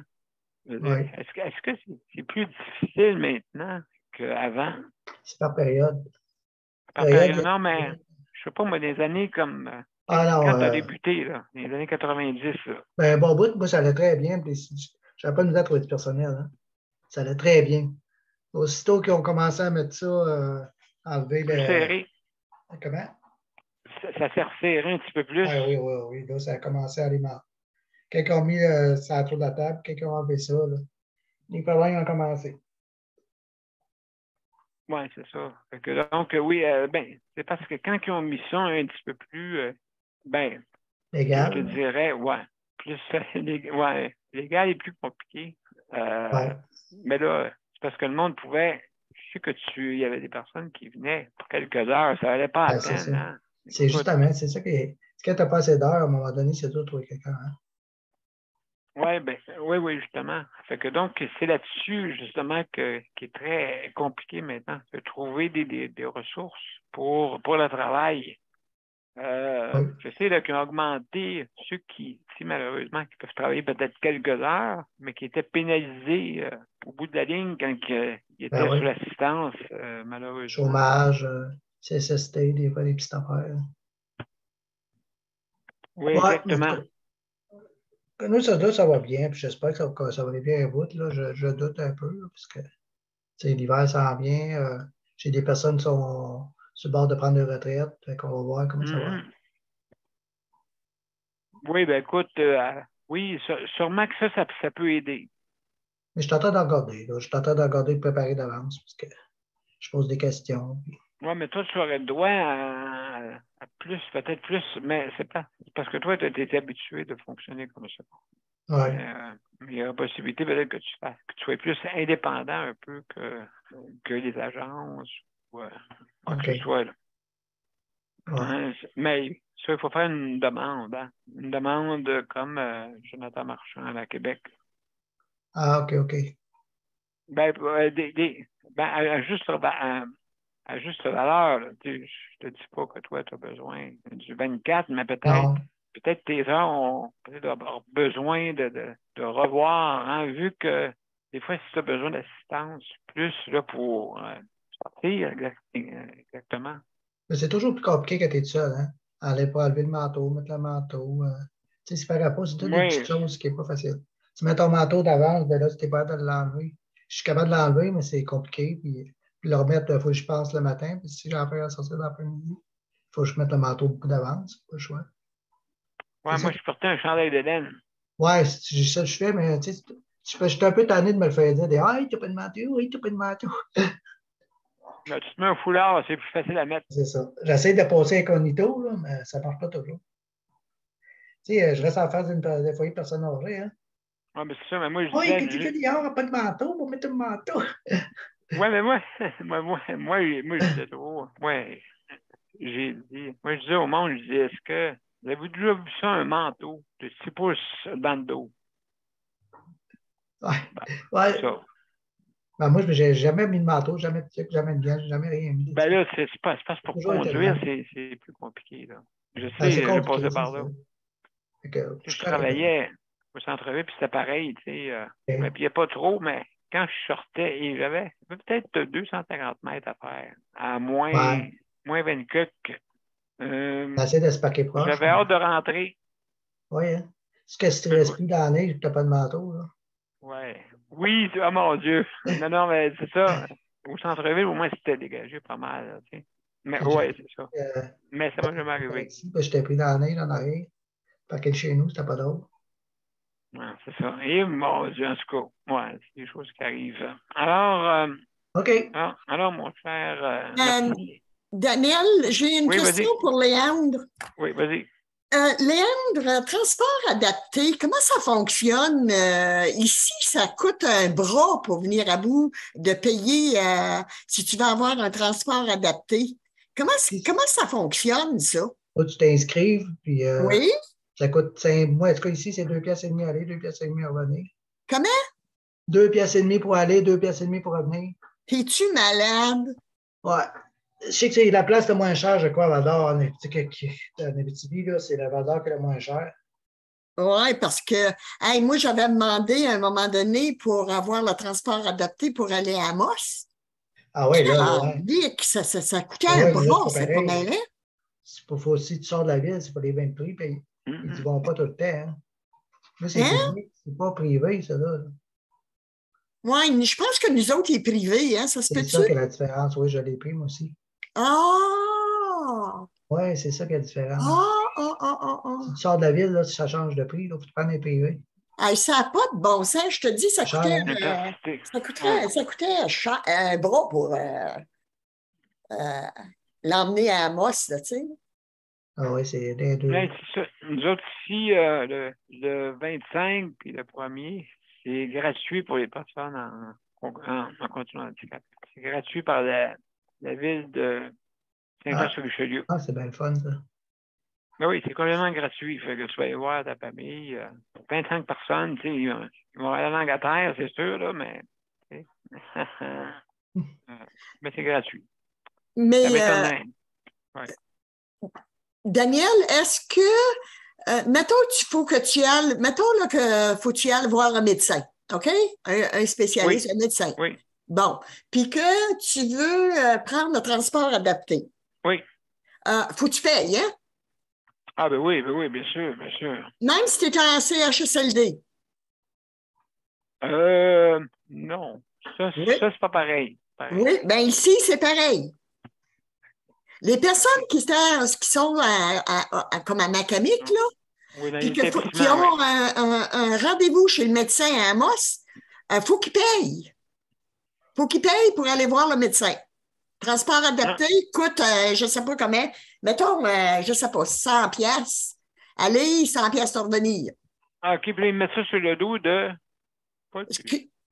oui. Est-ce que c'est plus difficile maintenant qu'avant? C'est par période. Par période, non, mais je sais pas, moi, des années comme quand tu as débuté, là, dans les années 90. Là. Ben, bon bout, moi, ça allait très bien. Je n'avais pas de misère à trouver du personnel. Hein. Ça allait très bien. Aussitôt qu'ils ont commencé à mettre ça, enlever le. Serré. Comment? Ça s'est resserré un petit peu plus. Oui. Là, ça a commencé à aller mal. Quelqu'un ont mis ça autour de la table, quelqu'un a enlevé ça. Là. Les problèmes ont commencé. Oui, c'est ça. Donc, oui, ben, c'est parce que quand ils ont mis ça un petit peu plus, légal. Je te dirais, plus légal et plus compliqué. Mais là, c'est parce que le monde pouvait. Je sais que il y avait des personnes qui venaient pour quelques heures, ça n'allait pas à peine. Hein? C'est justement, c'est ça qui est. Quand tu n'as pas assez d'heures, à un moment donné, c'est dur de trouver quelqu'un. Hein? Oui, justement. Fait que donc, c'est là-dessus, justement, qui est très compliqué maintenant, de trouver des ressources pour le travail. Je sais qu'ils ont augmenté ceux qui, malheureusement, qui peuvent travailler peut-être quelques heures, mais qui étaient pénalisés au bout de la ligne quand ils étaient sous l'assistance, malheureusement. Chômage, CSST, des fois, des petites affaires. Oui, exactement. Nous, ça va bien, puis j'espère que ça va aller bien à bout. Là. Je doute un peu, là, parce que l'hiver s'en vient. J'ai des personnes qui sont sur le bord de prendre leur retraite, donc on va voir comment ça va. Oui, ben écoute, oui, sûrement que ça peut aider. Mais je t'entends d'en regarder. Je t'entends d'en regarder de préparer d'avance, parce que je pose des questions. Puis... Oui, mais toi, tu aurais le droit à plus, peut-être plus, mais c'est pas parce que toi, tu étais habitué de fonctionner comme ça. Oui. Mais il y a la possibilité peut-être que tu sois plus indépendant un peu que les agences ou quoi que ce soit. Là. Mais ça, il faut faire une demande. Hein? Une demande comme Jonathan Marchand à Québec. Ah, OK. À juste valeur, là, je te dis pas que toi, tu as besoin du 24, mais peut-être tes heures ont peut-être avoir besoin de revoir, hein, vu que des fois, si tu as besoin d'assistance, plus là, pour sortir, exactement. Mais c'est toujours plus compliqué quand tu es tout seul, hein? Aller pas enlever le manteau, mettre le manteau. Tu sais, c'est pas rapport, c'est toutes des petites choses qui n'est pas facile. Tu mets ton manteau d'avance, ben là, tu n'es pas capable de l'enlever. Je suis capable de l'enlever, mais c'est compliqué. Puis le remettre, il faut que je pense le matin. Puis si j'ai affaire à sortir l'après-midi, il faut que je mette le manteau beaucoup d'avance. Pas le choix. Ouais, moi, je portais un chandail de laine. Ouais, c'est ça que je fais, mais tu sais, je suis un peu tanné de me le faire dire. Ah, t'as pas de manteau, oui, t'as pas de manteau. Là, tu te mets un foulard, c'est plus facile à mettre. C'est ça. J'essaie de passer incognito, là, mais ça ne marche pas toujours. Tu sais, je reste en face des foyers de personnes âgées. Hein. Oui, mais c'est ça, mais moi, je disais... Oui, quand tu fais dehors, pas de manteau, on va mettre un manteau. Oui, mais moi, je disais trop. Ouais, je disais au monde, je disais, est-ce que vous avez déjà vu ça, un manteau de 6 pouces dans le dos? Ouais. Ça. Ben, moi, je n'ai jamais mis de manteau, jamais de tuque, jamais de gants, jamais rien mis. Ben là, c'est pas pour conduire, c'est plus compliqué. Là. Je sais, je passais par là. Je travaillais au centre-ville, puis c'était pareil, tu sais. Je ne m'habillais pas trop, mais quand je sortais, et j'avais peut-être 250 mètres à faire, à moins 24. Assez de se paquer proche. J'avais hâte de rentrer. Oui, hein. Est-ce que si tu restes plus dans la neige, tu n'as pas de manteau, là? Oui, oh mon Dieu. Non, mais c'est ça. Au centre-ville, au moins, c'était dégagé pas mal. Là, tu sais. Mais c'est ça. Mais ça m'a jamais arrivé. Je t'ai pris dans la neige en arrière. Paquet de chez nous, c'était pas drôle. C'est ça. Et mon Dieu, en tout cas, c'est des choses qui arrivent. Alors, OK. Alors mon cher. Daniel, j'ai une question pour Léandre. Oui, vas-y. Léandre, transport adapté, comment ça fonctionne? Ici, ça coûte un bras pour venir à bout de payer si tu veux avoir un transport adapté. Comment ça fonctionne, ça? Là, tu t'inscrives, puis oui? Ça coûte 5 mois. En tout cas, ici, c'est 2,5 piastres aller, 2,5 piastres revenir. Comment? 2 piastres et demi pour aller, 2 piastres et demi pour revenir. T'es-tu malade? Ouais. Je sais que c'est la place la moins chère, je crois, à Vador. En Abitibi, là, c'est la Vador qui est la moins chère. Oui, parce que hey, moi, j'avais demandé à un moment donné pour avoir le transport adapté pour aller à Amos. Ah oui, là, Ah, ouais. Vic, ça coûtait Ah un ouais, mais là, bras, c'est c'est pas pas pareil. mal, hein? Faut aussi, tu sors de la ville, c'est pas les mêmes prix, puis ils ne vont pas tout le temps. Hein. Là, c'est Hein? public, c'est pas privé, ça, là. Oui, je pense que nous autres, les privés, hein, ça se C'est peut-tu? ça qui est la différence. Oui, je l'ai pris, moi aussi. Ah! Oui, c'est ça qui est la différence. Si tu Ah! sors de la ville, là, ça change de prix. Il faut que tu prennes les privés. Hey, ça n'a pas de bon sens. Je te dis, ça Cher, coûtait, hein? ça coûtait cher, un bras pour l'emmener à Amos, là, tu sais. Ah oui, c'est les deux. Ouais, c'est ça. Nous autres ici, le 25 puis le 1er, c'est gratuit pour les personnes en continuant handicap. C'est gratuit par la ville de Saint-Jean-sur-Richelieu. Ah, c'est bien le fun, ça. Mais oui, c'est complètement gratuit. Fait que tu vas aller voir ta famille. 25 personnes, tu sais, ils vont avoir la langue à terre, c'est sûr, là, mais. Mais c'est gratuit. Mais, Ça m'étonne. Ouais. Daniel, est-ce que, mettons, faut que tu ailles, mettons là, que faut que tu ailles voir un médecin, OK? Un spécialiste, un médecin. Oui. Bon. Puis que tu veux prendre le transport adapté. Oui. Faut que tu payes, hein? Ah, ben oui, bien sûr, bien sûr. Même si tu es en CHSLD. Non. Ça, Oui. ça c'est pas pareil. Oui, bien ici, c'est pareil. Les personnes qui sont comme à Macamic, là, oui, puis qui ont un rendez-vous chez le médecin à Amos, faut qu'ils payent. Faut qu'ils payent pour aller voir le médecin. Transport adapté coûte, je ne sais pas comment, mettons, je ne sais pas, 100 pièces. Aller, 100 pièces revenir. Ah, OK, puis ils mettent ça sur le dos de...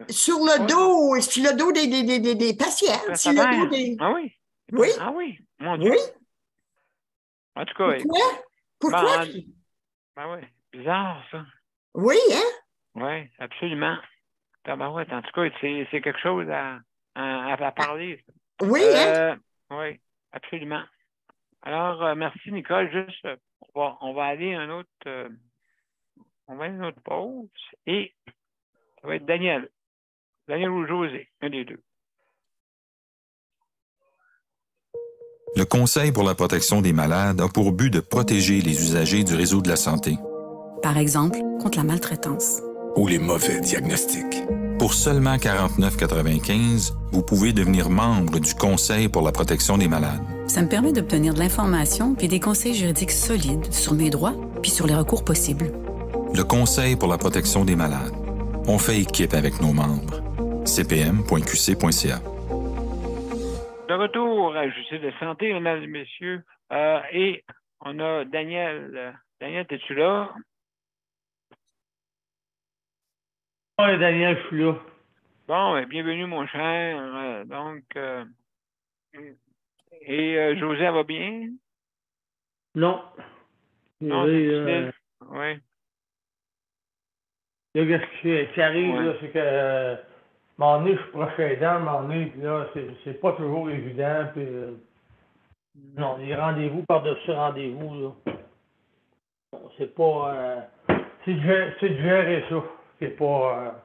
Sur le dos des patients. Sur le dos des... Ah oui? Oui. Ah oui, mon Dieu. Oui. En tout cas... Pourquoi? Ben oui, bizarre, ça. Oui, hein? Oui, absolument. Tabarouette, en tout cas, c'est quelque chose à parler. Oui, hein? Oui, absolument. Alors, merci, Nicole. Juste, on va aller à une autre pause. Et ça va être Daniel. Daniel ou José, un des deux. Le Conseil pour la protection des malades a pour but de protéger les usagers du réseau de la santé. Par exemple, contre la maltraitance. Ou les mauvais diagnostics. Pour seulement 49,95 $, vous pouvez devenir membre du Conseil pour la protection des malades. Ça me permet d'obtenir de l'information puis des conseils juridiques solides sur mes droits puis sur les recours possibles. Le Conseil pour la protection des malades. On fait équipe avec nos membres. cpm.qc.ca. De retour à Justice de santé, mesdames et messieurs. Et on a Daniel. Daniel, es-tu là? Oui, Daniel, je suis là. Bon, bienvenue, mon cher. José, elle va bien? Non. Non, c'est oui. Là, ce qui arrive, là, c'est que mon nez, je suis proche aidant, mon nez, puis là, c'est pas toujours évident. Puis, non, les rendez-vous par-dessus rendez-vous, là. C'est pas. C'est de gérer ça. C'est pas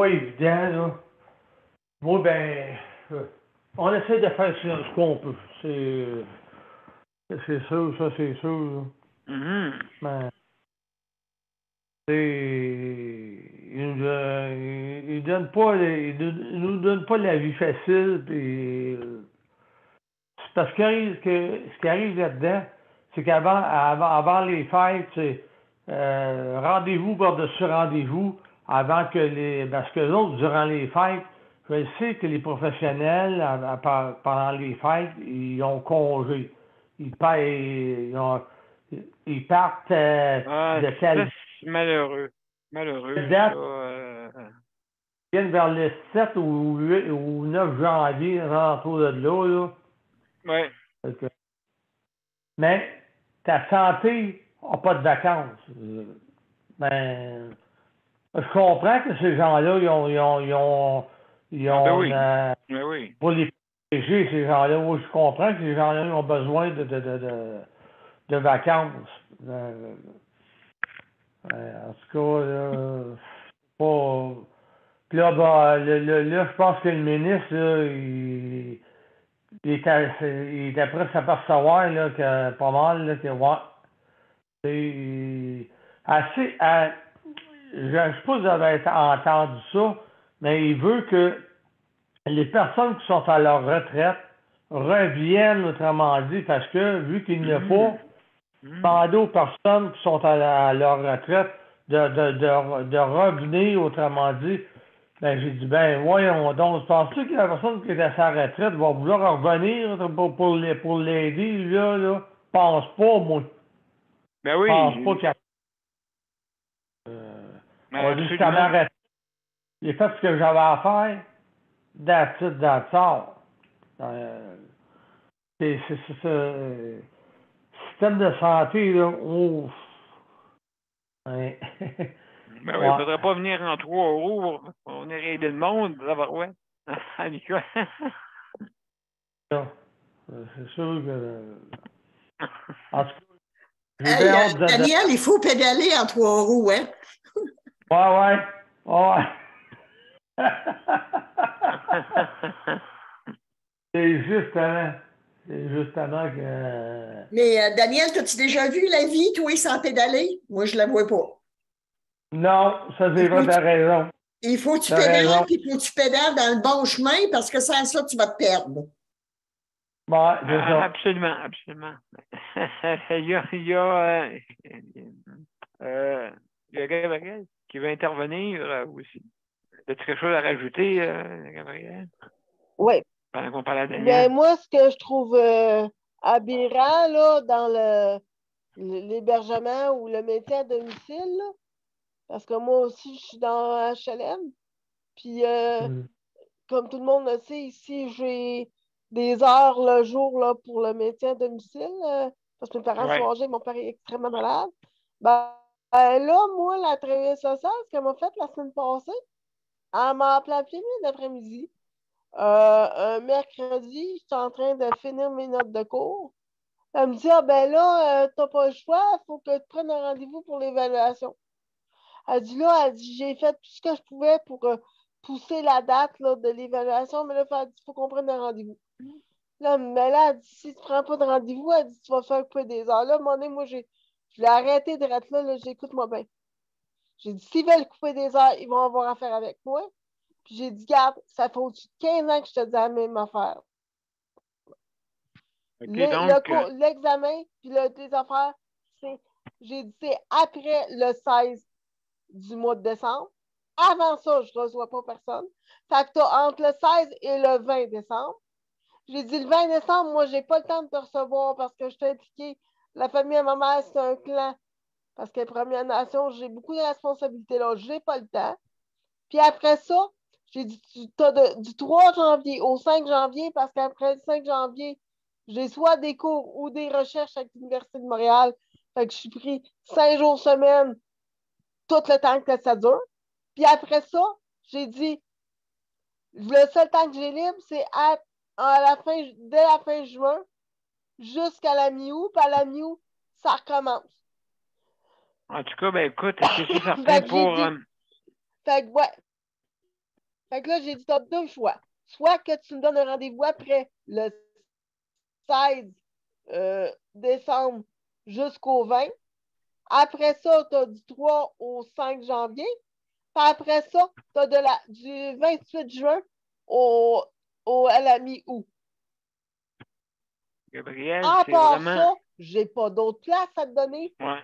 évident, là. Moi, ben, on essaie de faire ce qu'on peut. C'est sûr, ça, c'est sûr, là. Mm-hmm. Ben, ils nous donnent pas la vie facile, puis c'est parce que ce qui arrive là-dedans, c'est avant les fêtes, c'est rendez-vous par-dessus rendez-vous, avant que parce que l'autre, durant les fêtes, je sais que les professionnels, pendant les fêtes, ils ont congé. Ils partent de telle c'est malheureux. date. Ils viennent vers le 7 ou 8 ou 9 janvier, autour de là. Oui. Mais ta santé n'a pas de vacances. Ben, Je comprends que ces gens-là, ils ont Ben oui. Ben oui. pour les protéger, ces gens-là. Oui, je comprends que ces gens-là ils ont besoin de vacances. En tout cas, là, pas. Puis là, là, je pense que le ministre, là, il est après s'apercevoir là, que pas mal, là, que ouais. Assez, je ne sais pas si vous avez entendu ça, mais il veut que les personnes qui sont à leur retraite reviennent, autrement dit, parce que vu qu'il n'y a pas demandé aux personnes qui sont à leur retraite de revenir, autrement dit, ben, j'ai dit, ben, voyons donc, penses-tu que la personne qui est à sa retraite va vouloir revenir pour l'aider, là? Pense pas, moi. Ben oui. Pense pas qu'il y a... on dit, jusqu'à ma retraite, j'ai fait ce que j'avais à faire, that's it, that's all. C'est ce système de santé, là, ouf. Ouais. Ben oui, il ne faudrait pas venir en 3 roues. On est aider le monde, ça va, ouais. C'est sûr que. En tout cas, hey, Daniel, il faut pédaler en 3 roues, hein? Ouais. C'est justement que. Mais Daniel, as-tu déjà vu la vie, toi, sans pédaler? Moi, je ne la vois pas. Non, ça, c'est vrai, t'as raison. Il faut que tu pédales, puis il faut que tu pédales dans le bon chemin, parce que sans ça, tu vas te perdre. Ouais, c'est ça. Absolument. il y a Gabriel qui veut intervenir aussi. As-tu quelque chose à rajouter, Gabriel? Oui. Pendant qu'on parle à Daniel. Mais moi, ce que je trouve aberrant là, dans l'hébergement ou le maintien à domicile, là, parce que moi aussi, je suis dans HLM, puis comme tout le monde le sait, ici, j'ai des heures le jour là, pour le maintien à domicile, parce que mes parents sont âgés, mon père est extrêmement malade. Ben, là, moi, la travailleuse sociale, ce qu'elle m'a fait la semaine passée, elle m'a appelé à pied d'après-midi. Un mercredi, j'étais en train de finir mes notes de cours. Elle me dit, ah ben là, t'as pas le choix, il faut que tu prennes un rendez-vous pour l'évaluation. Elle dit, j'ai fait tout ce que je pouvais pour pousser la date là, de l'évaluation, mais là, il faut qu'on prenne un rendez-vous. Là, mais là, elle dit, si tu ne prends pas de rendez-vous, elle dit, tu vas faire couper des heures. Là, à un moment donné, moi, je l'ai arrêté de rester là, j'écoute-moi bien. J'ai dit, s'ils veulent couper des heures, ils vont avoir affaire avec moi. Puis j'ai dit, garde, ça fait au-dessus de 15 ans que je te dis la même affaire. Okay, l'examen, puis les affaires, j'ai dit, c'est après le 16 du mois de décembre. Avant ça, je ne reçois pas personne. Fait que tu as entre le 16 et le 20 décembre. J'ai dit, le 20 décembre, moi, je n'ai pas le temps de te recevoir parce que je t'ai impliqué. La famille à ma mère, c'est un clan. Parce que Première Nation, j'ai beaucoup de responsabilités là. Je n'ai pas le temps. Puis après ça, j'ai dit, tu as du 3 janvier au 5 janvier, parce qu'après le 5 janvier, j'ai soit des cours ou des recherches avec l'Université de Montréal. Fait que je suis pris 5 jours semaine, tout le temps que ça dure. Puis après ça, j'ai dit, le seul temps que j'ai libre, c'est dès la fin juin jusqu'à la mi-août. Puis à la mi-août, ça recommence. En tout cas, ben écoute, c'est sûr certain pour... Fait que là, j'ai dit, tu as 2 choix. Soit que tu me donnes un rendez-vous après le 16 décembre jusqu'au 20. Après ça, tu as du 3 au 5 janvier. Puis après ça, tu as du 28 juin à la mi-août. Gabriel, à part ça, j'ai pas d'autres places à te donner. Ouais.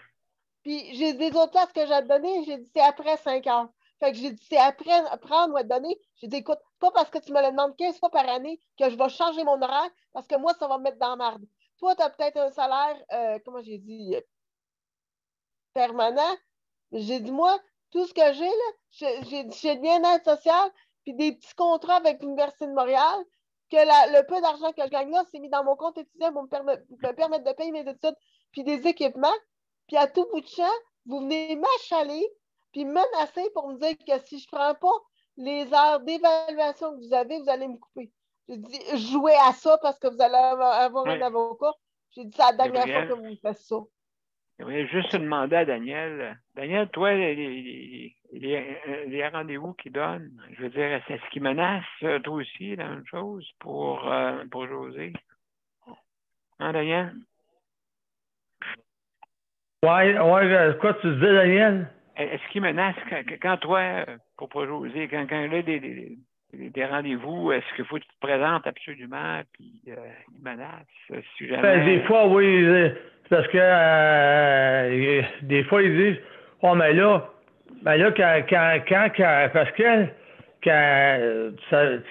Puis j'ai des autres places que j'ai à te donner. J'ai dit, c'est après 5 heures. Fait que j'ai dit, c'est après prendre ou à te donner. J'ai dit, écoute, pas parce que tu me le demandes 15 fois par année que je vais changer mon horaire, parce que moi, ça va me mettre dans la merde. Toi, tu as peut-être un salaire, comment j'ai dit, permanent. J'ai dit, moi, tout ce que j'ai, là, j'ai le bien-être social, puis des petits contrats avec l'Université de Montréal, que le peu d'argent que je gagne là, c'est mis dans mon compte étudiant pour me permettre de payer mes études, puis des équipements. Puis à tout bout de champ, vous venez m'achaler puis menacer pour me dire que si je ne prends pas les heures d'évaluation que vous avez, vous allez me couper. J'ai dit, jouez à ça parce que vous allez avoir un avocat. J'ai dit, c'est la dernière fois que vous faites ça. Je voulais juste demander à Daniel. Daniel, toi, les rendez-vous qu'il donne, je veux dire, est-ce qu'il menace, toi aussi, la même chose pour José? Hein, Daniel? Ouais, quoi tu dis, Daniel? Est-ce qu'il menace quand toi, pour José, quand il a des rendez-vous, est-ce qu'il faut que tu te présentes absolument, puis il menace, si jamais... Ben, des fois, oui, parce que des fois, ils disent, oh, mais là, parce que, tu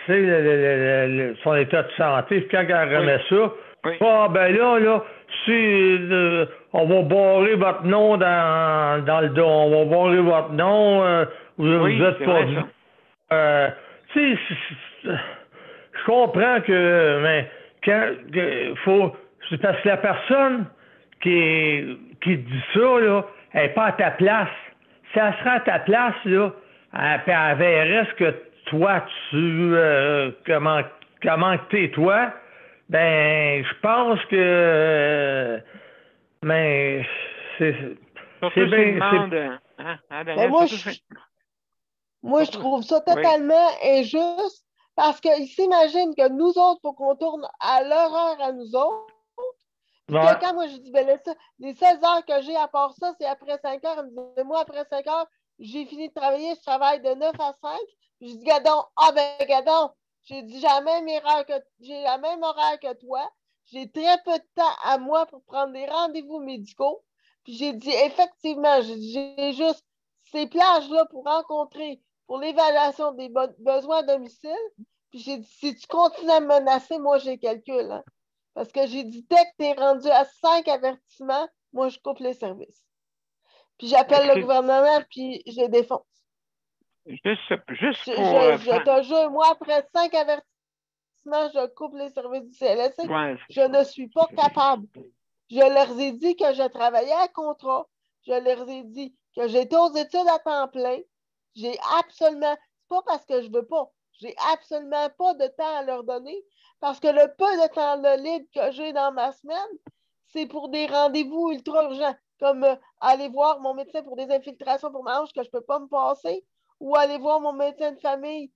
sais, son état de santé, puis quand elle remet ça, ben là, si on va barrer votre nom dans le dos, on va barrer votre nom, vous êtes pas... tu sais, je comprends que, mais c'est parce que la personne qui dit ça, là, elle n'est pas à ta place. Si elle serait à ta place, là, elle verrait ce que toi, comment t'es toi, ben, je pense que, mais, c'est bien... Moi, je trouve ça totalement injuste parce qu'ils s'imaginent que nous autres, il faut qu'on tourne à leur heure à nous autres. Puis que quand moi, je dis, ben les 16 heures que j'ai à part ça, c'est après 5 heures. Elle me dit, moi, après 5 heures, j'ai fini de travailler, je travaille de 9 à 5. Puis je dis, gadon, gadon, j'ai dit, j'ai la même horaire que toi. J'ai très peu de temps à moi pour prendre des rendez-vous médicaux. Puis j'ai dit, effectivement, j'ai juste ces plages-là pour rencontrer pour l'évaluation des besoins à domicile. Puis j'ai dit, si tu continues à me menacer, moi, j'ai calcul. Hein. Parce que j'ai dit, dès que tu es rendu à 5 avertissements, moi, je coupe les services. Puis j'appelle le gouvernement, puis je les défonce. Juste pour... Je te jure, moi, après 5 avertissements, je coupe les services du CLSC. Je ne suis pas capable. Je leur ai dit que je travaillais à contrat. Je leur ai dit que j'étais aux études à temps plein. J'ai absolument, c'est pas parce que je veux pas, j'ai absolument pas de temps à leur donner parce que le peu de temps libre que j'ai dans ma semaine, c'est pour des rendez-vous ultra urgents, comme aller voir mon médecin pour des infiltrations pour ma hanche que je peux pas me passer, ou aller voir mon médecin de famille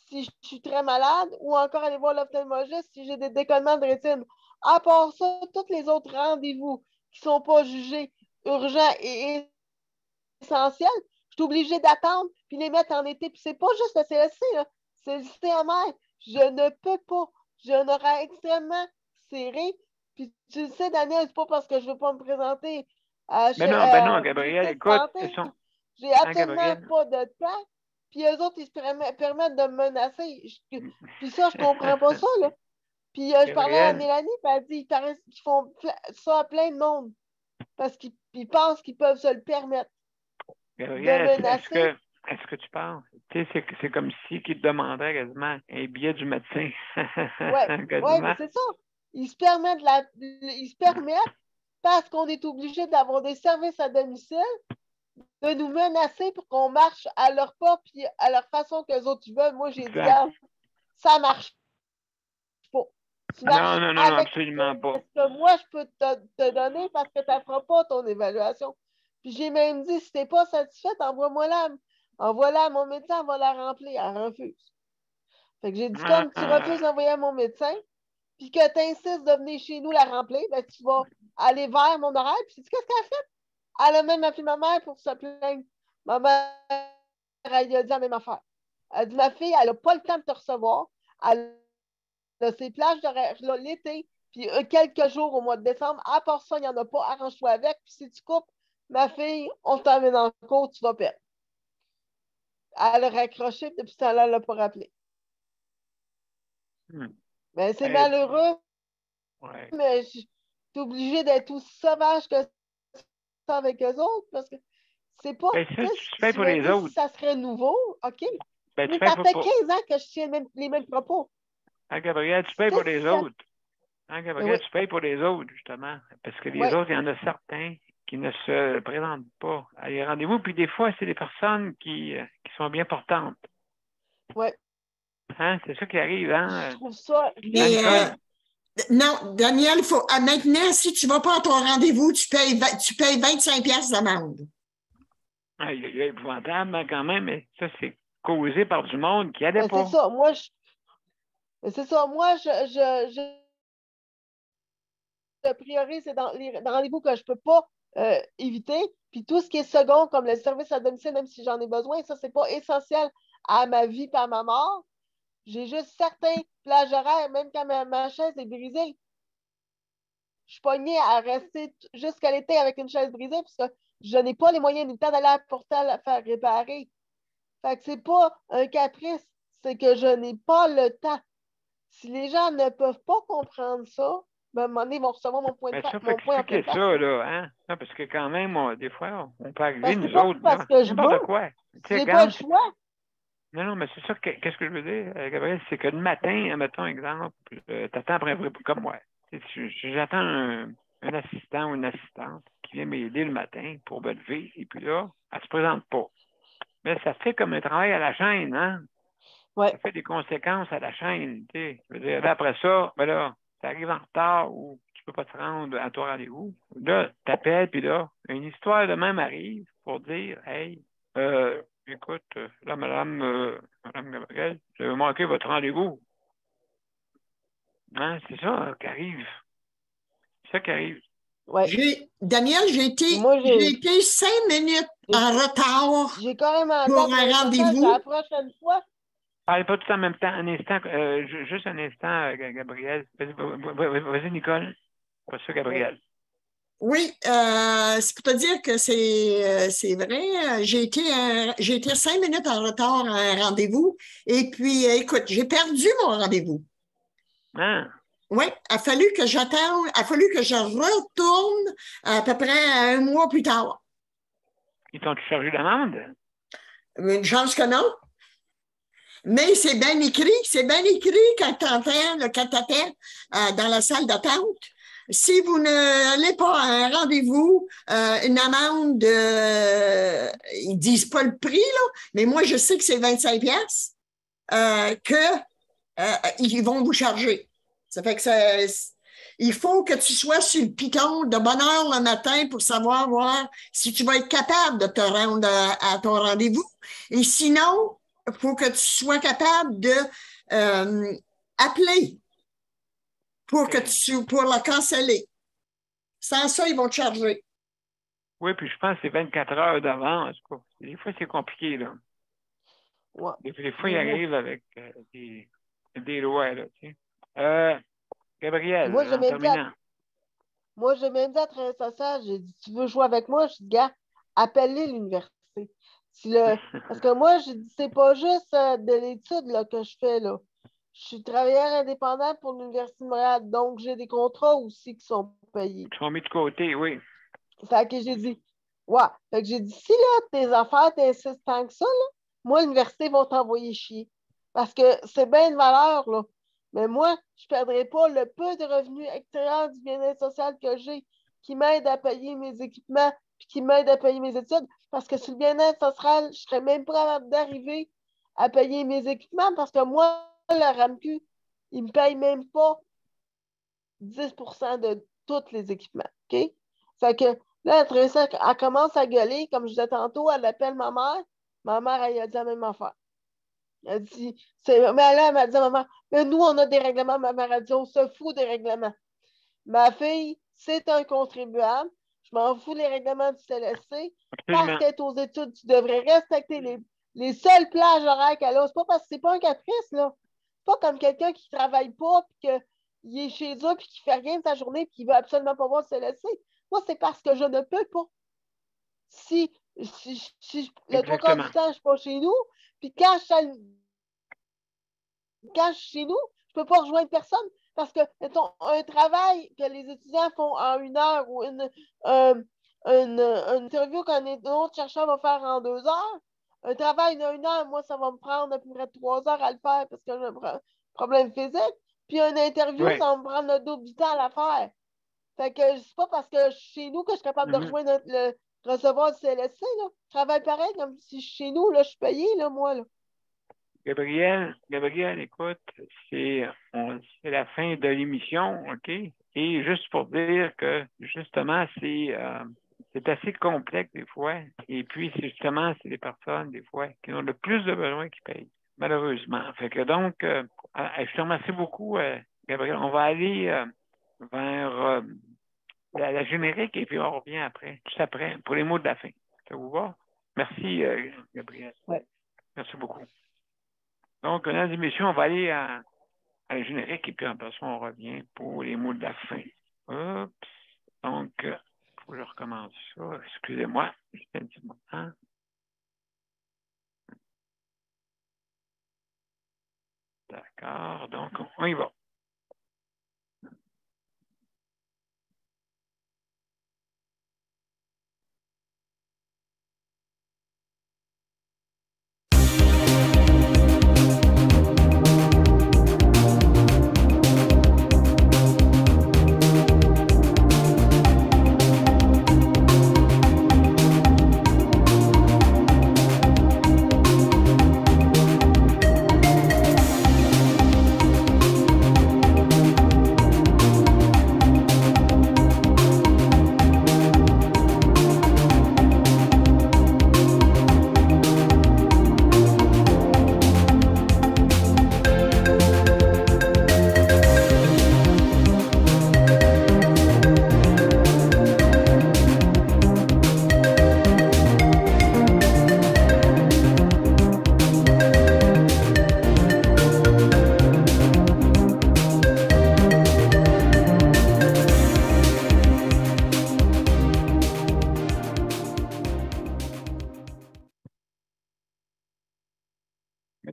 si je suis très malade, ou encore aller voir l'ophtalmologiste si j'ai des décollements de rétine. À part ça, tous les autres rendez-vous qui sont pas jugés urgents et essentiels, je suis obligée d'attendre puis les mettre en été. Puis c'est pas juste le CLSC, c'est le CMR. Je ne peux pas. Je n'aurai extrêmement serré. Puis tu le sais, Daniel, c'est pas parce que je veux pas me présenter à non, Gabriel, écoute. J'ai absolument pas de temps. Puis eux autres, ils se permettent de me menacer. Puis ça, je comprends pas ça, là. Puis je parlais à Mélanie, puis elle dit qu'ils font ça à plein de monde. Parce qu'ils pensent qu'ils peuvent se le permettre. Gabriel, est-ce que tu penses? Tu sais, c'est comme si qu'ils te demandaient quasiment un billet du médecin. Oui, mais c'est ça. Ils se permettent, parce qu'on est obligé d'avoir des services à domicile, de nous menacer pour qu'on marche à leur pas puis à leur façon que les autres veulent. Moi, j'ai dit, ça marche pas. Non, absolument pas. Ce que moi, je peux te donner parce que tu ne feras pas ton évaluation. Puis j'ai même dit, si tu n'es pas satisfaite, envoie-la à mon médecin, elle va la remplir. Elle refuse. Fait que j'ai dit, comme tu refuses d'envoyer à mon médecin, puis que tu insistes de venir chez nous la remplir, ben, tu vas aller vers mon horaire. Puis qu'est-ce qu'elle a fait? Elle a même appelé ma mère pour se plaindre. Ma mère, elle a dit la même affaire. Elle a dit, ma fille, elle n'a pas le temps de te recevoir. Elle a ses plages d'horaire l'été, puis quelques jours au mois de décembre. À part ça, il n'y en a pas. Arrange-toi avec. Puis si tu coupes, ma fille, on t'emmène en cours, tu vas perdre. Elle a raccroché, depuis ça, elle ne l'a pas rappelé. Mais c'est malheureux. Ouais. Mais je suis obligée d'être aussi sauvage que ça avec eux autres parce que c'est pas. Tu fais pour les autres. Si ça serait nouveau, OK. Mais ça fait 15 ans que je tiens les mêmes propos. Hein, Gabriel, tu payes pour les autres. Hein, Gabriel, tu payes pour les autres, justement. Parce que les autres, il y en a certains qui ne se présentent pas à les rendez-vous. Puis des fois, c'est des personnes qui sont bien portantes. Oui. Hein? C'est ça qui arrive. Hein? Je trouve ça. Mais, non, Daniel, maintenant, si tu ne vas pas à ton rendez-vous, tu payes 25$ d'amende. Il est épouvantable hein, quand même, mais ça, c'est causé par du monde qui n'allait pas. C'est ça. Moi, je priorise, c'est dans les rendez-vous que je ne peux pas éviter. Puis tout ce qui est second, comme le service à domicile, même si j'en ai besoin, ça, c'est pas essentiel à ma vie et à ma mort. J'ai juste certains plages horaires, même quand ma chaise est brisée. Je suis pognée à rester jusqu'à l'été avec une chaise brisée parce que je n'ai pas les moyens ni le temps d'aller à Portal à faire réparer. Fait que c'est pas un caprice, c'est que je n'ai pas le temps. Si les gens ne peuvent pas comprendre ça, ben, à un moment donné, ils vont recevoir mon point de ça, mon point en pleine face. ça, là, hein? Non, parce que quand même, des fois, on peut arriver, parce nous autres, parce que je veux. quoi. C'est pas le choix. Non, mais c'est ça, qu'est-ce que je veux dire, Gabriel, c'est que le matin, mettons exemple, t'attends après comme moi. J'attends un assistant ou une assistante qui vient m'aider le matin pour me lever, et puis là, elle se présente pas. Mais ça fait comme un travail à la chaîne, hein? Ouais. Ça fait des conséquences à la chaîne, tu sais. Je veux dire, là, après ça, ben là, tu arrives en retard ou tu peux pas te rendre à ton rendez-vous. Là, tu appelles, puis là, une histoire de même arrive pour dire, hey, écoute, là, madame Gabriel, vous avez manqué votre rendez-vous. Hein, c'est ça qui arrive. C'est ça qui arrive. Ouais. Daniel, j'ai été 5 minutes en retard pour un rendez-vous. La prochaine fois. Parlez pas tout en même temps. Un instant, juste un instant, Gabriel. Vas-y, Nicole. Pas ça, Gabriel. Oui, c'est pour te dire que c'est vrai. J'ai été 5 minutes en retard à un rendez-vous. Et puis, écoute, j'ai perdu mon rendez-vous. Ah. Oui, il a fallu que j'attende, il a fallu que je retourne à peu près 1 mois plus tard. Ils t'ont chargé d'amende? Une chance que non. Mais c'est bien écrit quand tu t'appelles dans la salle d'attente. Si vous n'allez pas à un rendez-vous, une amende ils disent pas le prix, là, mais moi, je sais que c'est 25$ ils vont vous charger. Ça fait que il faut que tu sois sur le piton de bonne heure le matin pour voir si tu vas être capable de te rendre à ton rendez-vous. Et sinon, il faut que tu sois capable de appeler pour la canceller. Sans ça, ils vont te charger. Oui, puis je pense que c'est 24 heures d'avance. Des fois, c'est compliqué, là. Ouais. Des fois, il arrive avec des lois, là, tu sais. Gabriel, moi, en terminant. Moi, j'ai même dit à Travail social, j'ai dit, tu veux jouer avec moi? Je dis, gars, appelle-les l'université. Parce que moi, je dis, c'est pas juste de l'étude là, que je fais, là. Je suis travailleur indépendant pour l'Université de Montréal, donc j'ai des contrats aussi qui sont payés. Qui sont mis de côté, oui. Fait que j'ai dit, ouais. Fait que j'ai dit, si là, tes affaires t'insistent tant que ça, là, moi, l'université va t'envoyer chier. Parce que c'est bien une valeur, là. Mais moi, je ne perdrai pas le peu de revenus extérieurs du bien-être social que j'ai qui m'aide à payer mes équipements puis qui m'aide à payer mes études. Parce que sur le bien-être social, je ne serais même pas capable d'arriver à payer mes équipements parce que moi, la RAMQ, il ne me paye même pas 10% de tous les équipements. OK? Fait que là, elle commence à gueuler. Comme je disais tantôt, elle appelle ma mère. Ma mère, elle a dit la même affaire. Elle dit, mais là, elle m'a dit à ma mère, mais nous, on a des règlements. Ma mère a dit, on se fout des règlements. Ma fille, c'est un contribuable. Je m'en fous des règlements du CLSC. Parce qu'elle est aux études, tu devrais respecter les seules plages horaires qu'elle a. C'est pas parce que c'est pas un caprice, là. C'est pas comme quelqu'un qui travaille pas, puis qu'il est chez eux, puis qui fait rien de sa journée, puis qui veut absolument pas voir le CLSC. Moi, c'est parce que je ne peux pas. Si le 3 quarts du temps, je ne suis pas chez nous, puis quand je suis chez nous, je ne peux pas rejoindre personne parce que, mettons, un travail que les étudiants font en 1 heure ou une interview qu'un autre chercheur va faire en 2 heures, un travail de 1 heure, moi, ça va me prendre à peu près 3 heures à le faire parce que j'ai un problème physique. Puis une interview, ça va me prendre le double du temps à la faire. Fait que c'est pas parce que je suis chez nous que je suis capable de rejoindre recevoir le CLSC, là. Je travaille pareil, comme si je suis chez nous, là, je suis payée, là, moi, là. Gabriel, écoute, c'est la fin de l'émission, OK? Et juste pour dire que, justement, c'est assez complexe des fois. Et puis, c'est les personnes, des fois, qui ont le plus de besoins qui payent, malheureusement. Fait que donc, je te remercie beaucoup, Gabriel. On va aller vers la générique et puis on revient après, juste après, pour les mots de la fin. Ça vous va? Merci, Gabriel. Ouais. Merci beaucoup. Donc, mesdames et messieurs, on va aller à la générique et puis en passant, on revient pour les mots de la fin. Oups. Donc, il faut que je recommence ça. Excusez-moi, juste un petit moment. D'accord, donc on y va.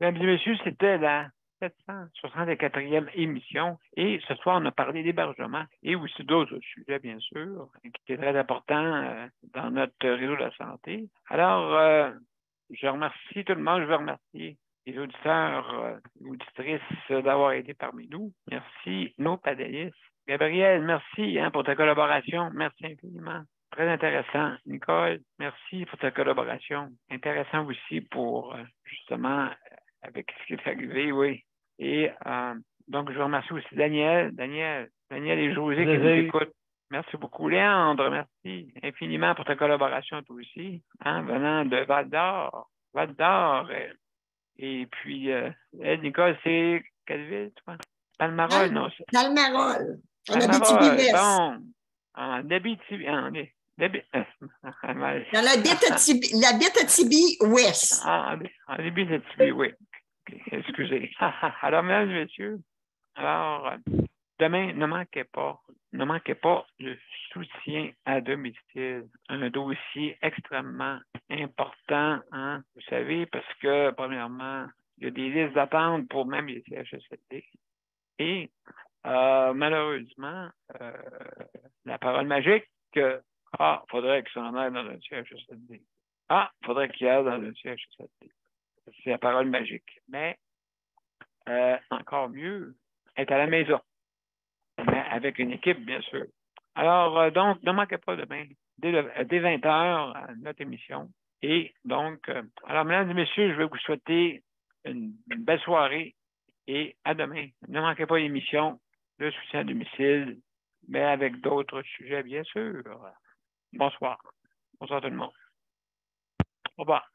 Mesdames et messieurs, c'était la 764e émission et ce soir, on a parlé d'hébergement et aussi d'autres sujets, bien sûr, qui est très important dans notre réseau de la santé. Alors, je remercie tout le monde, je veux remercier les auditeurs et auditrices d'avoir été parmi nous. Merci, nos panélistes. Gabriel, merci pour ta collaboration. Merci infiniment. Très intéressant. Nicole, merci pour ta collaboration. Intéressant aussi pour, justement, avec ce qui est arrivé, oui. Et donc, je remercie aussi Daniel et José qui nous écoutent. Merci beaucoup, Léandre. Merci infiniment pour ta collaboration, toi aussi, venant de Val-d'Or. Et puis, Nicole, c'est quelle ville, toi? Palmarol, non? Palmarol. Palmarol, bon. En Abitibi, dans l'Abitibi ouest. En Abitibi, oui. Excusez. Alors, mesdames et messieurs, alors, demain, ne manquez pas le soutien à domicile. Un dossier extrêmement important, vous savez, parce que, premièrement, il y a des listes d'attente pour même les CHSLD. Et, malheureusement, la parole magique, faudrait que ça en aille dans le CHSLD. Faudrait qu'il y ait dans le CHSLD. C'est la parole magique. Mais, encore mieux, être à la maison. Mais avec une équipe, bien sûr. Alors, donc, ne manquez pas demain, dès 20h, notre émission. Et donc, alors, mesdames et messieurs, je vais vous souhaiter une belle soirée et à demain. Ne manquez pas l'émission, le soutien à domicile, mais avec d'autres sujets, bien sûr. Bonsoir. Bonsoir tout le monde. Au revoir.